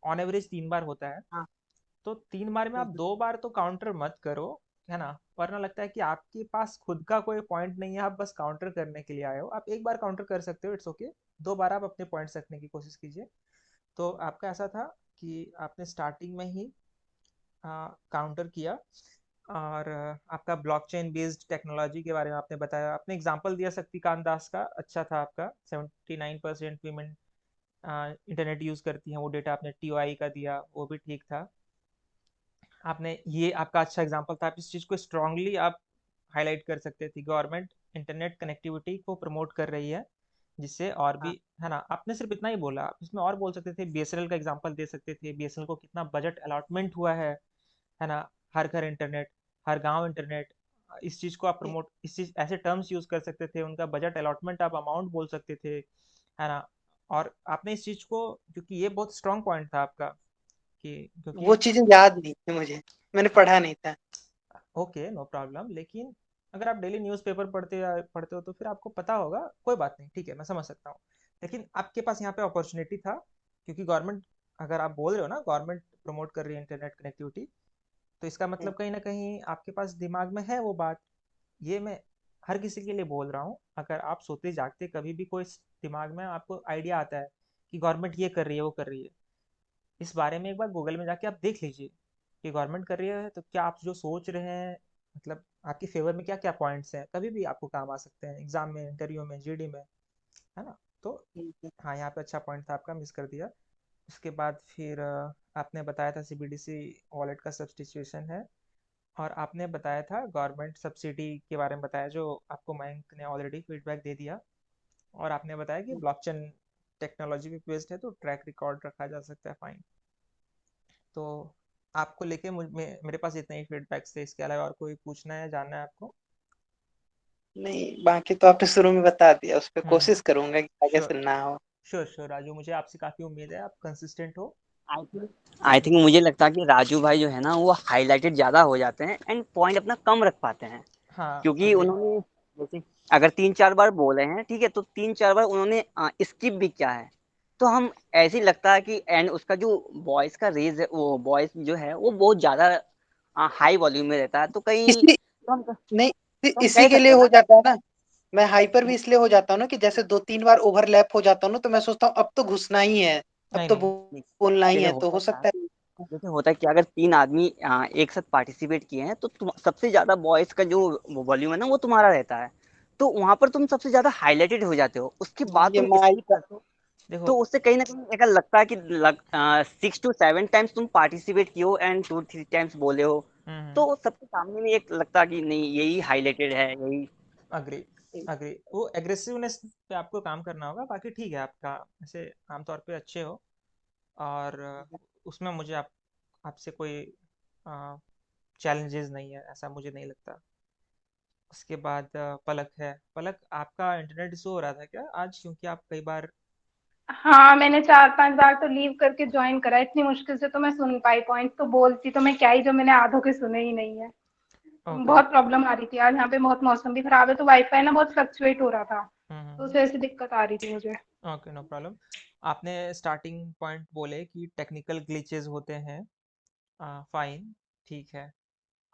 ऑन एवरेज 3 बार होता है, हाँ। तो 3 बार में आप 2 बार तो काउंटर मत करो, है ना? वरना लगता है कि आपके पास खुद का कोई पॉइंट नहीं है, आप बस काउंटर करने के लिए आए हो। आप एक बार काउंटर कर सकते हो, इट्स ओके। 2 बार आप अपने पॉइंट्स रखने की कोशिश कीजिए। तो आपका ऐसा था कि आपने स्टार्टिंग में ही काउंटर किया, और आपका ब्लॉकचेन बेस्ड टेक्नोलॉजी के बारे में आपने बताया। आपने एग्जांपल दिया शक्तिकांत दास का, अच्छा था आपका। 79% वीमेन इंटरनेट यूज़ करती हैं, वो डेटा आपने टीओआई का दिया, वो भी ठीक था। आपने ये आपका अच्छा एग्जांपल था। आप इस चीज़ को स्ट्रांगली आप हाईलाइट कर सकते थे, गवर्नमेंट इंटरनेट कनेक्टिविटी को प्रमोट कर रही है, जिससे और भी, हाँ। है ना? आपने सिर्फ इतना ही बोला, आप इसमें और बोल सकते थे, बीएसएनएल का एग्जांपल दे सकते थे, बीएसएनएल को कितना बजट अलॉटमेंट हुआ है ना? हर घर इंटरनेट, हर गांव इंटरनेट। इस चीज़ को आप प्रमोट, इस चीज़ ऐसे टर्म्स यूज़ कर सकते थे, उनका बजट अलॉटमेंट आप अमाउंट बोल सकते थे, है ना? और आपने इस चीज़ को, क्योंकि ये बहुत स्ट्रांग पॉइंट था आपका, कि वो क्योंकि, चीजें याद नहीं थी मुझे, मैंने पढ़ा नहीं था। ओके नो प्रॉब्लम, लेकिन अगर आप डेली न्यूज़पेपर पढ़ते हो तो फिर आपको पता होगा। कोई बात नहीं, ठीक है, मैं समझ सकता हूँ। लेकिन आपके पास यहाँ पे अपॉर्चुनिटी था, क्योंकि गवर्नमेंट, अगर आप बोल रहे हो ना गवर्नमेंट प्रमोट कर रही है इंटरनेट कनेक्टिविटी, तो इसका हम्म। मतलब कहीं ना कहीं आपके पास दिमाग में है वो बात। ये मैं हर किसी के लिए बोल रहा हूँ। अगर आप सोते जागते कभी भी कोई दिमाग में आपको आइडिया आता है कि गवर्नमेंट ये कर रही है, वो कर रही है, इस बारे में एक बार गूगल में जाके आप देख लीजिए कि गवर्नमेंट कर रही है, तो क्या आप जो सोच रहे हैं, मतलब आपके फेवर में क्या क्या पॉइंट्स हैं, कभी भी आपको काम आ सकते हैं, एग्जाम में, इंटरव्यू में, जीडी में, है ना? तो हाँ, यहाँ पे अच्छा पॉइंट था आपका, मिस कर दिया। उसके बाद फिर आपने बताया था सीबीडीसी वॉलेट का सब्सटीट्यूशन है, और आपने बताया था गवर्नमेंट सब्सिडी के बारे में बताया, जो आपको मयंक ने ऑलरेडी फीडबैक दे दिया। और आपने बताया कि ब्लॉकचेन टेक्नोलॉजी पे बेस्ड है, तो ट्रैक रिकॉर्ड रखा जा सकता है, फाइन। तो आपको लेके मेरे पास इतने ही फीडबैक्स थे, इसके अलावा और कोई पूछना है, जानना है आपको? नहीं, बाकी तो आपने शुरू में बता दिया, उस पर हम्म। कोशिश करूंगा कि आगे श्योर, से ना हो। श्योर श्योर राजू, मुझे आपसे काफ़ी उम्मीद है, आप कंसिस्टेंट हो। आई थिंक मुझे लगता है कि राजू भाई जो है ना वो हाईलाइटेड ज़्यादा हो जाते हैं एंड पॉइंट अपना कम रख पाते हैं, हाँ, क्योंकि अग्री। उन्होंने जैसे अगर 3-4 बार बोले हैं, ठीक है, तो 3-4 बार उन्होंने स्किप भी किया है। तो हम ऐसे ही लगता है कि एंड उसका जो वॉइस का रेज है, वो वॉइस जो है वो बहुत ज़्यादा हाई वॉल्यूम में रहता है, तो कहीं इसी नहीं, तो हम इसी कह के सकते लिए हैं हो ना। जाता है ना। मैं हाइपर भी इसलिए हो जाता हूँ ना कि जैसे 2-3 बार ओवरलैप हो जाता हूँ ना, तो मैं सोचता हूँ अब तो घुसना ही है, अब नहीं तो नहीं। नहीं, बोलना ही जैसे है, तो होता हो क्या सकता है। जैसे होता है कि अगर 3 आदमी एक साथ पार्टिसिपेट किए हैं, तो सबसे ज्यादा वॉइस का जो वॉल्यूम है ना वो तुम्हारा रहता है, तो वहां पर तुम सबसे ज्यादा हाईलाइटेड हो जाते हो, उसके बाद ये तुम माइक स्किप का। करते हो। देखो, तो उससे कहीं ना कहीं ऐसा लगता है कि 6 to 7 टाइम्स तुम पार्टिसिपेट किए हो एंड 2-3 टाइम्स बोले हो, हम्म, तो सबके सामने में एक लगता है कि नहीं यही हाईलाइटेड है, यही। Agree, agree. वो एग्रेसिवनेस पे आपको काम करना होगा, बाकी ठीक है आपका, ऐसे आमतौर पे अच्छे हो। और उसमें मुझे आपसे कोई चैलेंजेस नहीं है, ऐसा मुझे नहीं लगता। उसके बाद पलक है। पलक, आपका इंटरनेट इशू हो रहा था क्या आज? क्योंकि आप कई बार, हाँ, मैंने 4-5 बार तो लीव करके ज्वाइन करा, इतनी मुश्किल से तो मैं सुन पाई। पॉइंट तो बोलती तो मैं क्या ही, जो मैंने आधों के सुने ही नहीं है। ओके। बहुत प्रॉब्लम आ रही थी आज, यहाँ पे बहुत मौसम भी खराब है, तो वाईफाई ना बहुत फ्लक्चुएट हो रहा था, तो उस हम्म। वजह से दिक्कत आ रही थी मुझे। Okay, no problem. आपने स्टार्टिंग पॉइंट बोले कि टेक्निकल ग्लिचेस होते हैं, फाइन, ठीक है।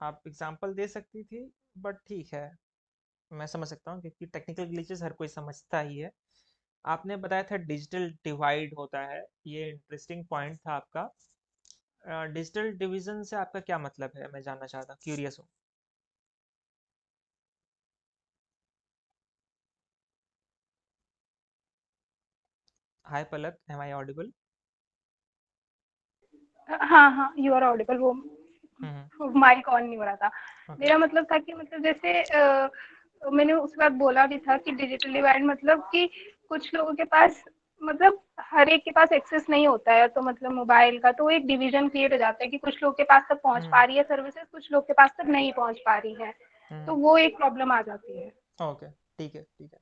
आप एग्जांपल दे सकती थी, बट ठीक है, मैं समझ सकता हूँ, क्योंकि टेक्निकल ग्लिचेस हर कोई समझता ही है। आपने बताया था डिजिटल डिवाइड होता है, ये इंटरेस्टिंग पॉइंट था आपका। डिजिटल डिवीजन से आपका क्या मतलब है, मैं जानना चाहता हूँ, क्यूरियस हूँ। हाय पलक, एम आई ऑडिबल? हाँ हाँ, यू आर ऑडिबल। वो हम्म। माइक ऑन नहीं हो रहा था। ओके। मेरा मतलब था कि मतलब जैसे मैंने उस वक्त बोला भी था कि डिजिटल डिवाइड मतलब कि कुछ लोगों के पास मतलब हर एक के पास एक्सेस नहीं होता है, तो मतलब मोबाइल का तो एक डिवीजन क्रिएट हो जाता है कि कुछ लोग के पास तक पहुंच पा रही है सर्विसेज, कुछ लोग के पास तक नहीं पहुंच पा रही है, तो वो एक प्रॉब्लम आ जाती है। ओके, ठीक है, ठीक है,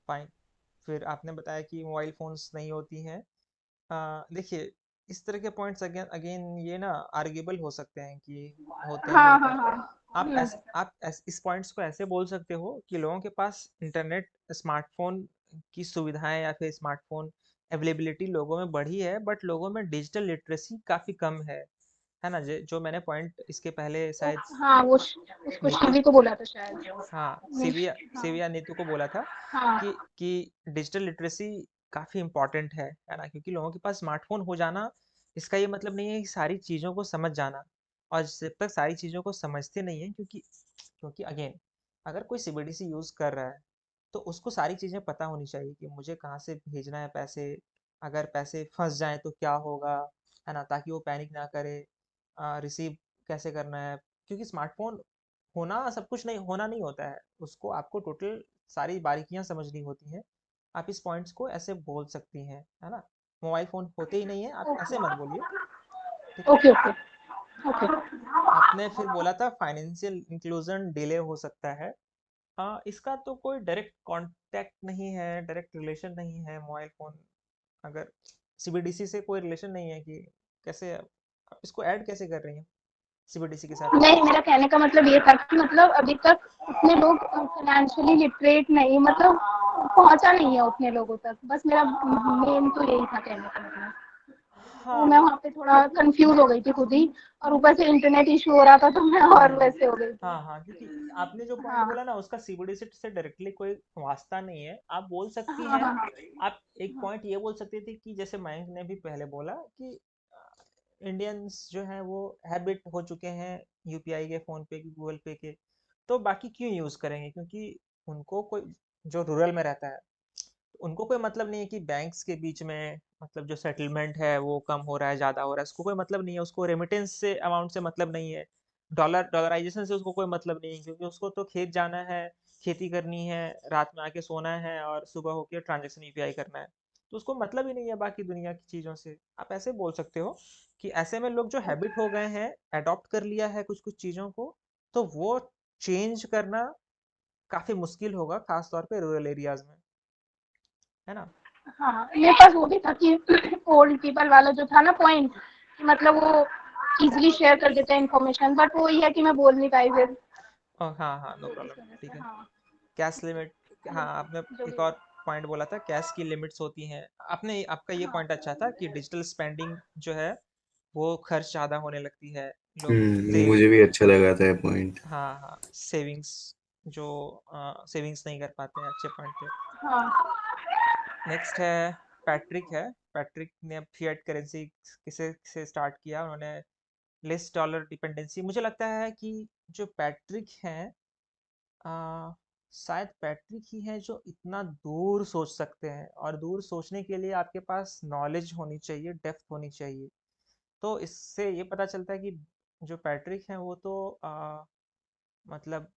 फाइन। फिर आपने बताया कि मोबाइल फोन्स नहीं होती हैं। देखिए, इस तरह के पॉइंट्स अगेन अगेन ये ना आर्ग्यूबल हो सकते हैं कि होते हैं नहीं हाँ होते हाँ हैं। हाँ। इस पॉइंट्स को ऐसे बोल सकते हो कि लोगों के पास इंटरनेट, स्मार्टफोन की सुविधाएं या फिर स्मार्टफोन अवेलेबिलिटी लोगों में बढ़ी है, बट लोगों में डिजिटल लिटरेसी काफ़ी कम है ना? जो मैंने पॉइंट इसके पहले शायद हाँ वो उसको नीतू, शिवी को बोला था शायद। हाँ, हाँ सिविया नीतू को बोला था हाँ कि डिजिटल लिटरेसी काफ़ी इम्पोर्टेंट है ना? क्योंकि लोगों के पास स्मार्टफोन हो जाना, इसका ये मतलब नहीं है कि सारी चीज़ों को समझ जाना। और जब तक सारी चीज़ों को समझते नहीं हैं, क्योंकि क्योंकि अगेन, अगर कोई सीबीडीसी यूज़ कर रहा है तो उसको सारी चीज़ें पता होनी चाहिए कि मुझे कहाँ से भेजना है पैसे, अगर पैसे फंस जाएं तो क्या होगा, है ना? ताकि वो पैनिक ना करे। रिसीव कैसे करना है, क्योंकि स्मार्टफोन होना सब कुछ नहीं, होना नहीं होता है, उसको आपको टोटल सारी बारीकियां समझनी होती हैं। आप इस पॉइंट्स को ऐसे बोल सकती हैं, है ना? मोबाइल फ़ोन होते ही नहीं है, आप ऐसे मत बोलिए, ठीक है? Okay okay okay. आपने फिर बोला था फाइनेंशियल इंक्लूजन डिले हो सकता है। इसका तो कोई डायरेक्ट कांटेक्ट नहीं है, डायरेक्ट रिलेशन नहीं है मोबाइल फ़ोन, अगर सीबीडीसी से कोई रिलेशन नहीं है कि कैसे आप इसको ऐड कैसे कर रही हैं सीबीडीसी के साथ? नहीं, मेरा कहने का मतलब ये था कि मतलब अभी तक उतने लोग फाइनेंशियली लिटरेट नहीं, मतलब पहुंचा नहीं है उतने लोगों तक, बस मेरा मेन तो यही था कहने का मतलब। तो हाँ, मैं वहाँ पे थोड़ा कंफ्यूज हो गई थी खुद ही, और ऊपर से इंटरनेट इशू हो रहा था, तो मैं और वैसे हो गई थी। हाँ हाँ, क्योंकि आपने जो पॉइंट हाँ बोला ना, उसका सीबीडीसी से डायरेक्टली कोई वास्ता नहीं है। आप बोल सकती हाँ हैं, हाँ आप एक पॉइंट ये बोल सकती थी कि जैसे मयंक ने भी पहले बोला कि इंडियंस जो हैं वो हैबिट हो चुके हैं यूपीआई के, फोन पे के, गूगल पे के, तो बाकी क्यों यूज़ करेंगे? क्योंकि उनको कोई, जो रूरल में रहता है, उनको कोई मतलब नहीं है कि बैंक्स के बीच में मतलब जो सेटलमेंट है वो कम हो रहा है, ज़्यादा हो रहा है, उसको कोई मतलब नहीं है। उसको रेमिटेंस से अमाउंट से मतलब नहीं है, डॉलराइजेशन से उसको कोई मतलब नहीं है, क्योंकि उसको तो खेत जाना है, खेती करनी है, रात में आके सोना है और सुबह होके ट्रांजेक्शन यूपीआई करना है। तो उसको मतलब ही नहीं है बाकी दुनिया की चीज़ों से। आप ऐसे बोल सकते हो कि ऐसे में लोग जो हैबिट हो गए हैं, अडॉप्ट कर लिया है कुछ कुछ चीज़ों को, तो वो चेंज करना काफ़ी मुश्किल होगा, खास तौर पे रूरल एरियाज में, है ना? हाँ। मेरे पास वो भी था कि ओल्ड पीपल वाला जो था ना पॉइंट, कि मतलब वो इजीली शेयर कर देते हैं इन्फॉर्मेशन, बट वो ये है कि मैं बोल नहीं पाई फिर हाँ हाँ, नो प्रॉब्लम, इस वजह ठीक से। है। हाँ कैश लिमिट, हाँ, आपने जो एक भी और पॉइंट बोला था, कैश की लिमिट्स होती हैं। आपने, आपका ये पॉइंट अच्छा था कि डिजिटल स्पेंडिंग जो है वो खर्च ज़्यादा होने लगती है, लोग सेव, मुझे भी अच्छा लगा था ये पॉइंट। हाँ हाँ, सेविंग्स, जो सेविंग्स नहीं कर पाते हैं, अच्छे पॉइंट थे। हाँ नेक्स्ट है पैट्रिक है। पैट्रिक ने फिएट करेंसी किसे से स्टार्ट किया उन्होंने, लेस डॉलर डिपेंडेंसी। मुझे लगता है कि जो पैट्रिक हैं, आ, शायद पैट्रिक ही हैं जो इतना दूर सोच सकते हैं, और दूर सोचने के लिए आपके पास नॉलेज होनी चाहिए, डेप्थ होनी चाहिए। तो इससे ये पता चलता है कि जो पैट्रिक हैं वो तो मतलब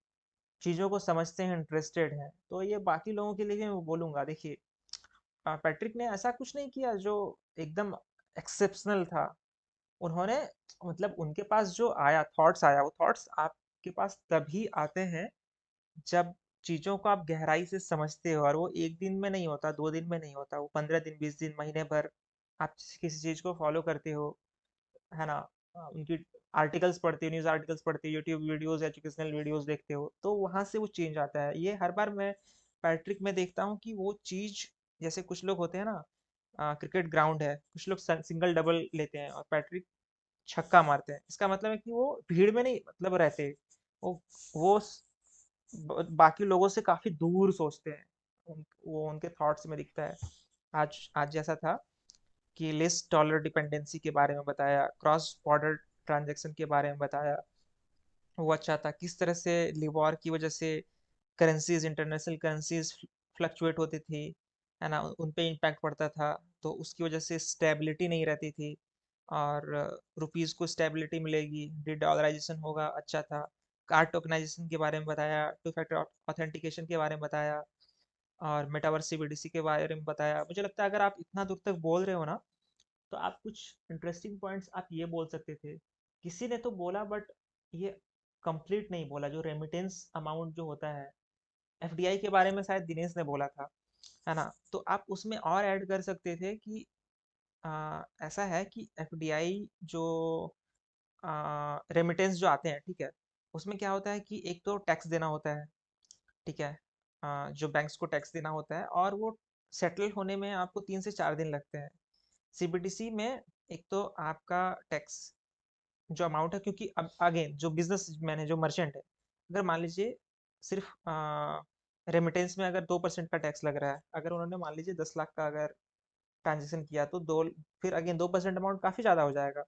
चीज़ों को समझते हैं, इंटरेस्टेड हैं। तो ये बाकी लोगों के लिए भी मैं बोलूँगा, देखिए, पैट्रिक ने ऐसा कुछ नहीं किया जो एकदम एक्सेप्शनल था। उन्होंने, मतलब उनके पास जो आया थॉट्स, आया वो थॉट्स आपके पास तभी आते हैं जब चीज़ों को आप गहराई से समझते हो, और वो एक दिन में नहीं होता, 2 दिन में नहीं होता, वो 15 दिन, 20 दिन, महीने भर आप किसी चीज़ को फॉलो करते हो, है ना? उनकी आर्टिकल्स पढ़ते हो, न्यूज़ आर्टिकल्स पढ़ते हो, यूट्यूब वीडियोस, एजुकेशनल वीडियोस देखते हो, तो वहाँ से वो चेंज आता है। ये हर बार मैं पैट्रिक में देखता हूँ कि वो चीज़, जैसे कुछ लोग होते हैं ना, क्रिकेट ग्राउंड है, कुछ लोग सिंगल डबल लेते हैं और पैट्रिक छक्का मारते हैं, इसका मतलब है कि वो भीड़ में नहीं मतलब रहते, वो बाकी लोगों से काफी दूर सोचते हैं। वो उनके थॉट्स में दिखता है। आज आज जैसा था कि लेस डॉलर डिपेंडेंसी के बारे में बताया, क्रॉस बॉर्डर ट्रांजैक्शन के बारे में बताया, वो अच्छा था। किस तरह से लिबॉर की वजह से करेंसीज, इंटरनेशनल करेंसीज फ्लक्चुएट होती थी, है ना, उन पे इम्पैक्ट पड़ता था, तो उसकी वजह से स्टेबिलिटी नहीं रहती थी, और रुपीज़ को स्टेबिलिटी मिलेगी, डी डॉलराइजेशन होगा, अच्छा था। कार्ड टोकनाइजेशन के बारे में बताया, टू फैक्टर ऑथेंटिकेशन के बारे में बताया, और मेटावर्स सीबीडीसी के बारे में बताया। मुझे लगता है अगर आप इतना दूर तक बोल रहे हो ना, तो आप कुछ इंटरेस्टिंग पॉइंट्स आप ये बोल सकते थे। किसी ने तो बोला बट ये कंप्लीट नहीं बोला, जो रेमिटेंस अमाउंट जो होता है, एफडीआई के बारे में शायद दिनेश ने बोला था, है ना? तो आप उसमें और ऐड कर सकते थे कि ऐसा है कि एफडीआई जो रेमिटेंस जो आते हैं, ठीक है, उसमें क्या होता है कि एक तो टैक्स देना होता है, ठीक है, जो बैंक्स को टैक्स देना होता है, और वो सेटल होने में आपको 3 से 4 दिन लगते हैं। सीबीडीसी में एक तो आपका टैक्स जो अमाउंट है, क्योंकि अब अगेन जो बिजनेस मैन है, जो मर्चेंट है, अगर मान लीजिए सिर्फ रेमिटेंस में अगर 2% का टैक्स लग रहा है, अगर उन्होंने मान लीजिए 10 लाख का अगर ट्रांजेक्शन किया, तो दो, फिर अगेन 2% अमाउंट काफ़ी ज़्यादा हो जाएगा।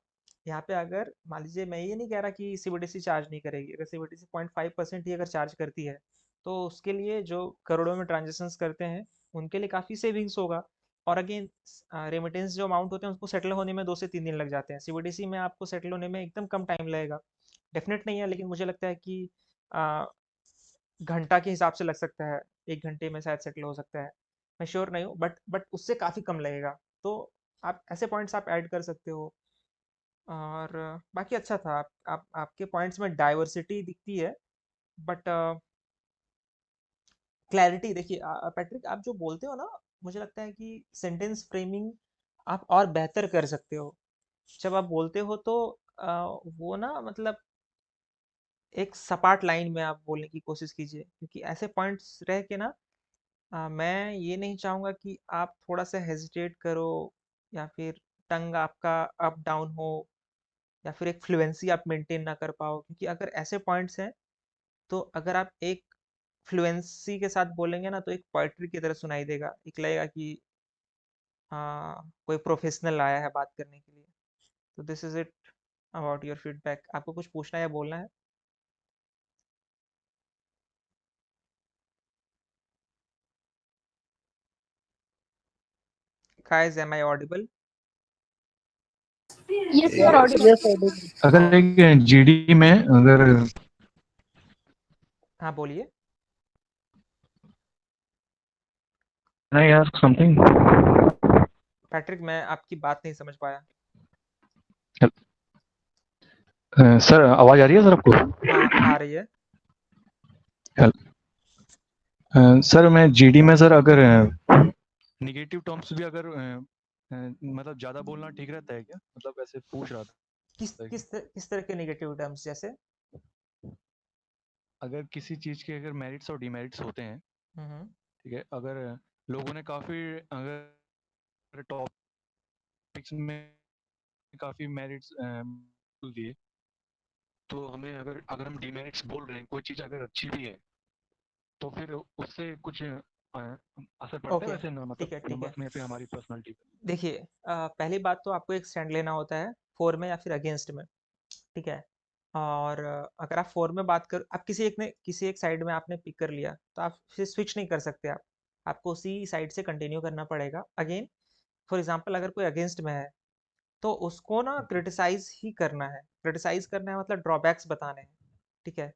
यहाँ पे अगर मान लीजिए, मैं ये नहीं कह रहा कि सीबीडीसी चार्ज नहीं करेगी, अगर सीबीडीसी 0.5% ही अगर चार्ज करती है, तो उसके लिए जो करोड़ों में ट्रांजेक्शन्स करते हैं, उनके लिए काफ़ी सेविंग्स होगा। और अगेन रेमिटेंस जो अमाउंट होते हैं, उसको सेटल होने में 2 से 3 दिन लग जाते हैं। सीबीडीसी में आपको सेटल होने में एकदम कम टाइम लगेगा। डेफिनेट नहीं है, लेकिन मुझे लगता है कि आ, घंटा के हिसाब से लग सकता है, 1 घंटे में शायद सेटल हो सकता है। मैं श्योर नहीं हूँ, बट उससे काफ़ी कम लगेगा। तो आप ऐसे पॉइंट्स आप ऐड कर सकते हो। और बाकी अच्छा था, आप आपके पॉइंट्स में डाइवर्सिटी दिखती है, बट क्लैरिटी देखिए, पैट्रिक आप जो बोलते हो ना, मुझे लगता है कि सेंटेंस फ्रेमिंग आप और बेहतर कर सकते हो। जब आप बोलते हो तो वो ना, मतलब एक सपाट लाइन में आप बोलने की कोशिश कीजिए, क्योंकि ऐसे पॉइंट्स रह के ना, मैं ये नहीं चाहूँगा कि आप थोड़ा सा हेजिटेट करो, या फिर टंग आपका अप डाउन हो, या फिर एक फ्लुएंसी आप मेंटेन ना कर पाओ। क्योंकि अगर ऐसे पॉइंट्स हैं, तो अगर आप एक फ्लुएंसी के साथ बोलेंगे ना, तो एक पोएट्री की तरह सुनाई देगा, एक लगेगा कि हाँ, कोई प्रोफेशनल आया है बात करने के लिए। तो this is it about your feedback. आपको कुछ पूछना या बोलना है? Guys, am I audible? Yes you are audible. अगर एक जीडी में अगर हाँ, बोलिए। Can I ask something? Patrick, मैं आपकी बात नहीं समझ पाया। सर आवाज आ रही है सर आपको? हाँ, आ रही है। सर मैं जीडी में सर अगर निगेटिव टर्म्स भी अगर मतलब ज्यादा बोलना ठीक रहता है क्या? मतलब ऐसे पूछ रहा था किस तरह के नेगेटिव टर्म्स, जैसे? अगर किसी चीज के अगर मेरिट्स और डिमेरिट्स होते हैं, हम्म। ठीक है, अगर लोगों ने काफी अगर टॉपिक्स में काफी मेरिट्स दिए, तो हमें अगर अगर हम डिमेरिट्स बोल रहे हैं, कोई चीज अगर अच्छी भी है, तो फिर उससे कुछ असर पड़ता है ओके, वैसे ठीक मतलब है, ठीक है। नंबर्स में फिर हमारी पर्सनालिटी पे? देखिए, पहली बात तो आपको एक स्टैंड लेना होता है, फोर में या फिर अगेंस्ट में, ठीक है। और अगर आप फोर में बात कर, आप किसी एक साइड में आपने पिक कर लिया, तो आप फिर स्विच नहीं कर सकते। आप आपको उसी साइड से कंटिन्यू करना पड़ेगा। अगेन फॉर एग्जांपल, अगर कोई अगेंस्ट में है, तो उसको ना ओके। क्रिटिसाइज ही करना है। क्रिटिसाइज करना है मतलब ड्रॉबैक्स बताने हैं, ठीक है।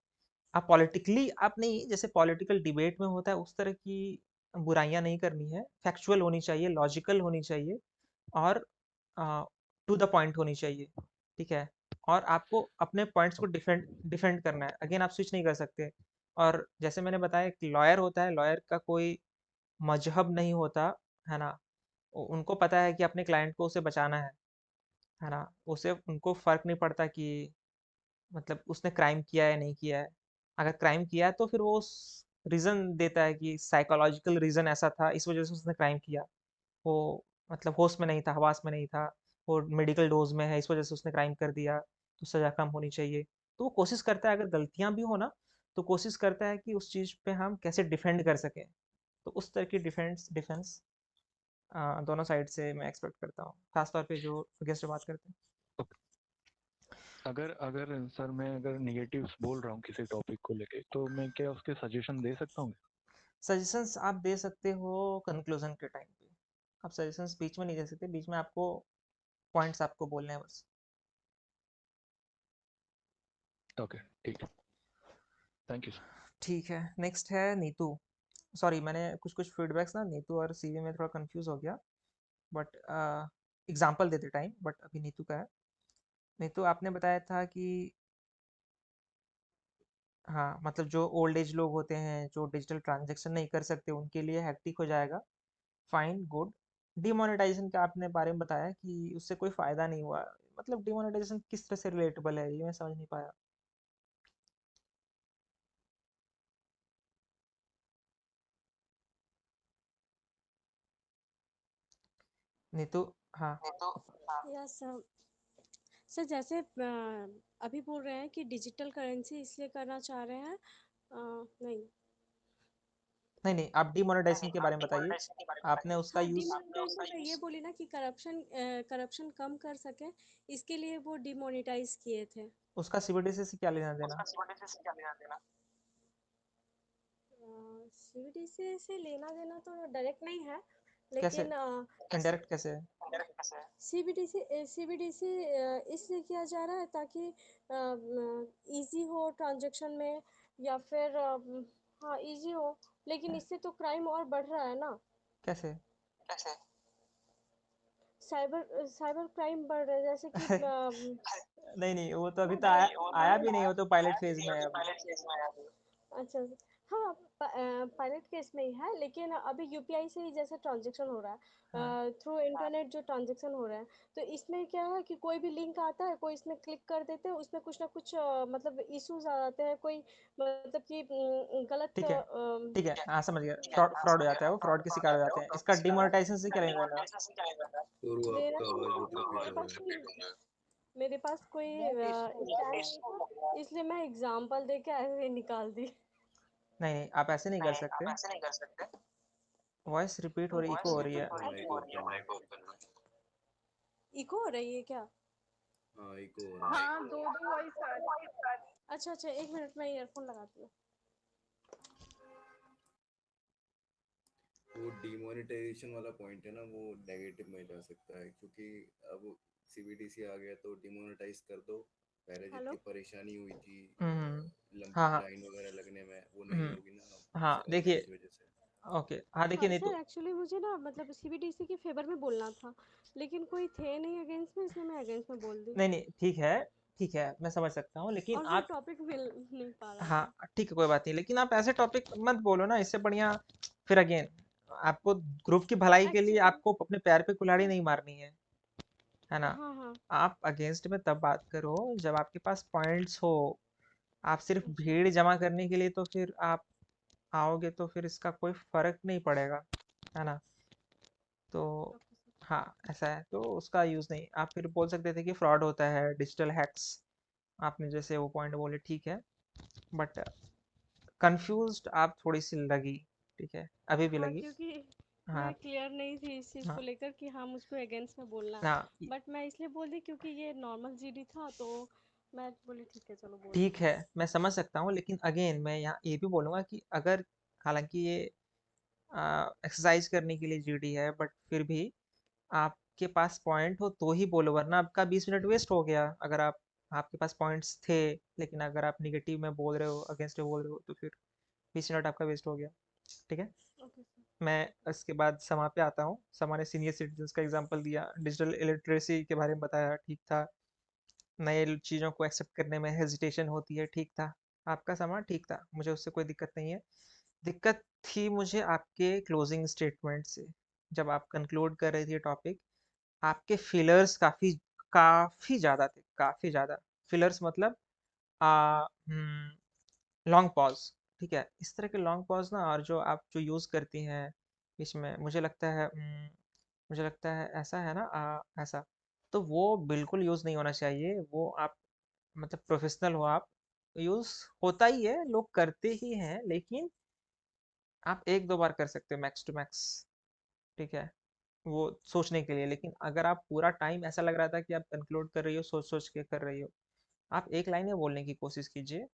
आप पॉलिटिकली, आप नहीं, जैसे पॉलिटिकल डिबेट में होता है उस तरह की बुराइयां नहीं करनी है। फैक्चुअल होनी चाहिए, लॉजिकल होनी चाहिए, और टू द पॉइंट होनी चाहिए, ठीक है। और आपको अपने पॉइंट्स को डिफेंड डिफेंड करना है। अगेन आप स्विच नहीं कर सकते। और जैसे मैंने बताया, एक लॉयर होता है, लॉयर का कोई मजहब नहीं होता, है ना। उनको पता है कि अपने क्लाइंट को उसे बचाना है ना। उसे उनको फर्क नहीं पड़ता कि मतलब उसने क्राइम किया है या नहीं किया है। अगर क्राइम किया है, तो फिर वो उस रीज़न देता है कि साइकोलॉजिकल रीज़न ऐसा था, इस वजह से उसने क्राइम किया। वो मतलब होश में नहीं था, हवास में नहीं था, वो मेडिकल डोज में है, इस वजह से उसने क्राइम कर दिया, तो सज़ा कम होनी चाहिए। तो वो कोशिश करता है, अगर गलतियाँ भी हो ना, तो कोशिश करता है कि उस चीज़ पे हम कैसे डिफेंड कर सकें। तो उस तरह की डिफेंस डिफेंस दोनों साइड से मैं एक्सपेक्ट करता हूँ, खासतौर पे जो अगेंस्ट बात करते हैं। अगर अगर सर मैं अगर निगेटिव्स बोल रहा हूँ किसी टॉपिक को लेके, तो मैं क्या उसके सजेशन दे सकता हूँ? सजेशंस आप दे सकते हो कंक्लूजन के टाइम पे। आप सजेशंस बीच में नहीं दे सकते, बीच में आपको पॉइंट्स आपको बोलने हैं बस। ओके, ठीक है, थैंक यू। ठीक है, नेक्स्ट है नीतू। सॉरी, मैंने कुछ कुछ फीडबैक्स ना नीतू और सीवी में थोड़ा कंफ्यूज हो गया, बट एग्जांपल देते टाइम, बट अभी नीतू का है। नीतू, आपने बताया था कि हाँ, मतलब जो ओल्ड एज लोग होते हैं जो डिजिटल ट्रांजैक्शन नहीं कर सकते उनके लिए हैक्टिक हो जाएगा। Fine, good. डिमोनेटाइजेशन का आपने बारे में बताया कि उससे कोई फायदा नहीं हुआ। मतलब डिमोनेटाइजेशन किस तरह से रिलेटेबल है, ये मैं समझ नहीं पाया। नीतू, हाँ। Yes sir. सर जैसे अभी बोल रहे हैं कि डिजिटल करेंसी इसलिए करना चाह रहे हैं, नहीं। नहीं नहीं, आप डिमोनेटाइजेशन के बारे में बताइए। आपने उसका हाँ, यूज, डिमोनेटाइजेशन का ये बोली ना कि करप्शन कम कर सके, इसके लिए वो डिमोनेटाइज किए थे। उसका सीबीडीसी से क्या लेना देना? सीबीडीसी से लेना देना तो डायरेक्ट नहीं है, कैसे? लेकिन इनडायरेक्ट कैसे है? सीबीडीसी इसलिए किया जा रहा है ताकि इजी हो ट्रांजैक्शन में, या फिर हाँ इजी हो, लेकिन इससे तो क्राइम और बढ़ रहा है ना। कैसे? साइबर साइबर क्राइम बढ़ रहा है, जैसे कि नहीं नहीं, वो तो अभी हाँ तो आया, आया भी नहीं, वो तो पायलट फेज में है अभी। अच्छा अच्छा। हाँ, पायलट केस में ही है, लेकिन अभी यूपीआई से ही जैसे ट्रांजैक्शन हो रहा हाँ, है, थ्रू इंटरनेट जो ट्रांजैक्शन हो रहा है, तो इसमें क्या है कि कोई भी लिंक आता है, कोई इसमें क्लिक कर देते हैं, उसमें कुछ ना कुछ मतलब इश्यूज आ जाते हैं, कोई मतलब कि गलत ठीक है, ठीक है, हाँ समझ गया। फ्रॉड फ्रॉड हो जाता है, वो फ्रॉड के शिकार हो जाते हैं। इसका डिमोनेटाइजेशन से क्या लेना देना? तो लेना आपका आवाज बहुत रिपीट मेरे हो रहा पास है। कोई मेरे पास कोई स्टैंड नहीं था, इसलिए मैं एग्जांपल दे के ऐसे ही निकाल दी। नहीं नहीं, आप ऐसे नहीं कर सकते। वॉइस रिपीट हो रही, इको हो रही है। आपका माइक ओपन है। इको हो रही है क्या? हाँ, इको हो रहा है। हाँ, दो दो वॉइस आ रही है। अच्छा अच्छा, एक मिनट में ईयरफोन लगाती हूँ। वो डिमोनेटाइजेशन वाला पॉइंट है ना, वो नेगेटिव में जा सकता है, क्योंकि अब सीबीडीसी आ गया तो डिमोनेटाइज कर दो। पहले जितनी हेलो। परेशानी हुई थी हम्म। लंबी हाँ हाँ। लाइन वगैरह लगने में, वो नहीं हम्म। होगी ना हाँ अब देखिए, इस वजह से। ओके, हाँ देखिए हाँ नहीं सर, तो, एक्चुअली मुझे ना मतलब सीबीडीसी के फेवर में बोलना था, लेकिन कोई थे नहीं अगेंस्ट में, इसलिए मैं अगेंस्ट में बोल दी। नहीं नहीं, ठीक है, ठीक है, मैं समझ सकता हूँ, लेकिन और वो आप, टॉपिक मिल नहीं पा रहा हाँ था। ठीक है, कोई बात नहीं, लेकिन आप ऐसे टॉपिक मत बोलो ना, इससे बढ़िया। फिर अगेन, आपको ग्रुप की भलाई के लिए एक्चुअली आपको अपने पैर पे कुल्हाड़ी सर। नहीं मारनी है ना? हाँ हाँ। आप अगेंस्ट में तब बात करो जब आपके पास पॉइंट्स हो। आप सिर्फ अच्छा। भीड़ जमा करने के लिए तो फिर आप आओगे तो फिर इसका कोई फर्क नहीं पड़ेगा, है ना? तो ओके सर। हाँ, ऐसा है, तो उसका यूज़ नहीं। आप फिर बोल सकते थे कि फ्रॉड होता है, डिजिटल हैक्स, आपने जैसे वो पॉइंट बोले, ठीक है, बट कंफ्यूज्ड आप थोड़ी सी लगी, ठीक है, अभी भी हाँ, लगी। क्योंकि हाँ मैं क्लियर नहीं थी इस चीज़ को हाँ लेकर कि हाँ मुझको अगेंस्ट में बोलना है, हाँ, बट मैं इसलिए बोल दी क्योंकि ये नॉर्मल जीडी था, तो मैं बोली ठीक है चलो बोल ठीक देते है, हैं। मैं समझ सकता हूँ, लेकिन अगेन मैं यहाँ ये भी बोलूँगा कि अगर, हालांकि ये एक्सरसाइज करने के लिए जीडी है, बट फिर भी आपके पास पॉइंट हो तो ही बोलो, वरना आपका 20 मिनट वेस्ट हो गया। अगर आप, आपके पास पॉइंट्स थे, लेकिन अगर आप निगेटिव में बोल रहे हो, अगेंस्ट में बोल रहे हो, तो फिर 20 मिनट आपका वेस्ट हो गया। ठीक है, ओके सर। मैं इसके बाद समा पे आता हूँ। समा ने सीनियर सिटीजन्स का एग्जांपल दिया, डिजिटल इलिटरेसी के बारे में बताया, ठीक था। नए चीज़ों को एक्सेप्ट करने में हेजिटेशन होती है, ठीक था। आपका समा ठीक था, मुझे उससे कोई दिक्कत नहीं है। दिक्कत थी मुझे आपके क्लोजिंग स्टेटमेंट से। जब आप कंक्लूड कर रहे थे टॉपिक, आपके फिलर्स काफ़ी काफ़ी ज़्यादा थे, काफ़ी ज़्यादा। फिलर्स मतलब लॉन्ग पॉज, ठीक है, इस तरह के लॉन्ग पॉज ना, और जो आप जो यूज़ करती हैं इसमें, मुझे लगता है मुझे लगता है ऐसा है ना, ऐसा, तो वो बिल्कुल यूज़ नहीं होना चाहिए। वो आप, मतलब प्रोफेशनल हो आप, यूज़ होता ही है, लोग करते ही हैं, लेकिन आप एक दो बार कर सकते हो मैक्स टू मैक्स, ठीक है, वो सोचने के लिए। लेकिन अगर आप पूरा टाइम ऐसा लग रहा था कि आप कंक्लूड कर रही हो, सोच सोच के कर रही हो, आप एक लाइन में बोलने की कोशिश कीजिए।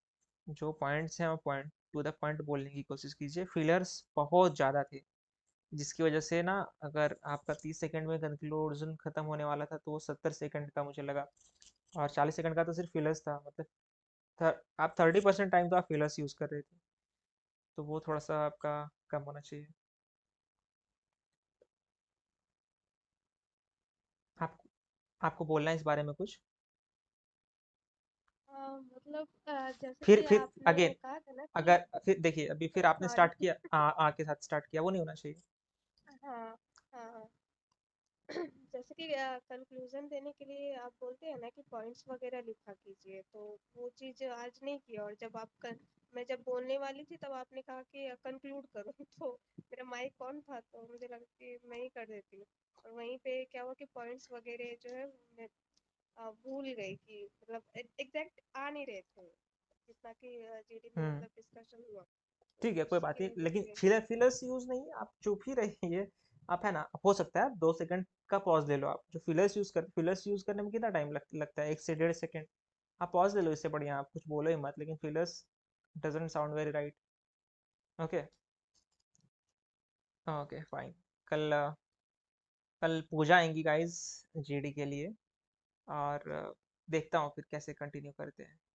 जो पॉइंट्स हैं वो पॉइंट टू द पॉइंट बोलने की कोशिश कीजिए। फिलर्स बहुत ज़्यादा थे, जिसकी वजह से ना, अगर आपका 30 सेकंड में कंक्लूजन खत्म होने वाला था, तो वो 70 सेकंड का मुझे लगा, और 40 सेकंड का तो सिर्फ फिलर्स था। मतलब आप 30% टाइम तो आप फिलर्स यूज़ कर रहे थे। तो वो थोड़ा सा आपका कम होना चाहिए। आपको आपको बोलना है इस बारे में कुछ? मतलब जैसे फिर कि फिर आपने अगेन कहा था ना कि अगर फिर देखिए, अभी फिर आपने सॉरी। स्टार्ट किया के साथ स्टार्ट किया, वो नहीं होना चाहिए। हाँ हाँ हाँ। जैसे कि कंक्लूजन देने के लिए आप बोलते हैं ना कि पॉइंट्स वगैरह लिखा कीजिए, तो वो चीज़ आज नहीं की, और जब मैं जब बोलने वाली थी तब आपने कहा कि कंक्लूड करो तो मेरा माइक ऑन था, तो मुझे लगा कि मैं ही कर देती हूँ, और वहीं पे क्या हुआ कि पॉइंट्स वगैरह जो है मैं भूल गई कि मतलब एग्जैक्ट आ नहीं रहे थे जितना कि जीडी में हम्म मतलब डिस्कशन हुआ, तो ठीक है, कोई बात उसकी नहीं, वजह लेकिन से। फिलर्स यूज नहीं, आप चुप ही रहिए। आप है ना, हो सकता है 2 सेकंड का पॉज ले लो। आप जो फिलर्स यूज करने में कितना टाइम लगता है? 1 से 1.5 सेकंड। आप पॉज ले लो, इससे बढ़िया आप कुछ बोलो ही मत, लेकिन fillers doesn't sound very right. Okay okay fine. कल कल पूजा आएंगी गाइस जीडी के लिए, और देखता हूँ फिर कैसे कंटिन्यू करते हैं।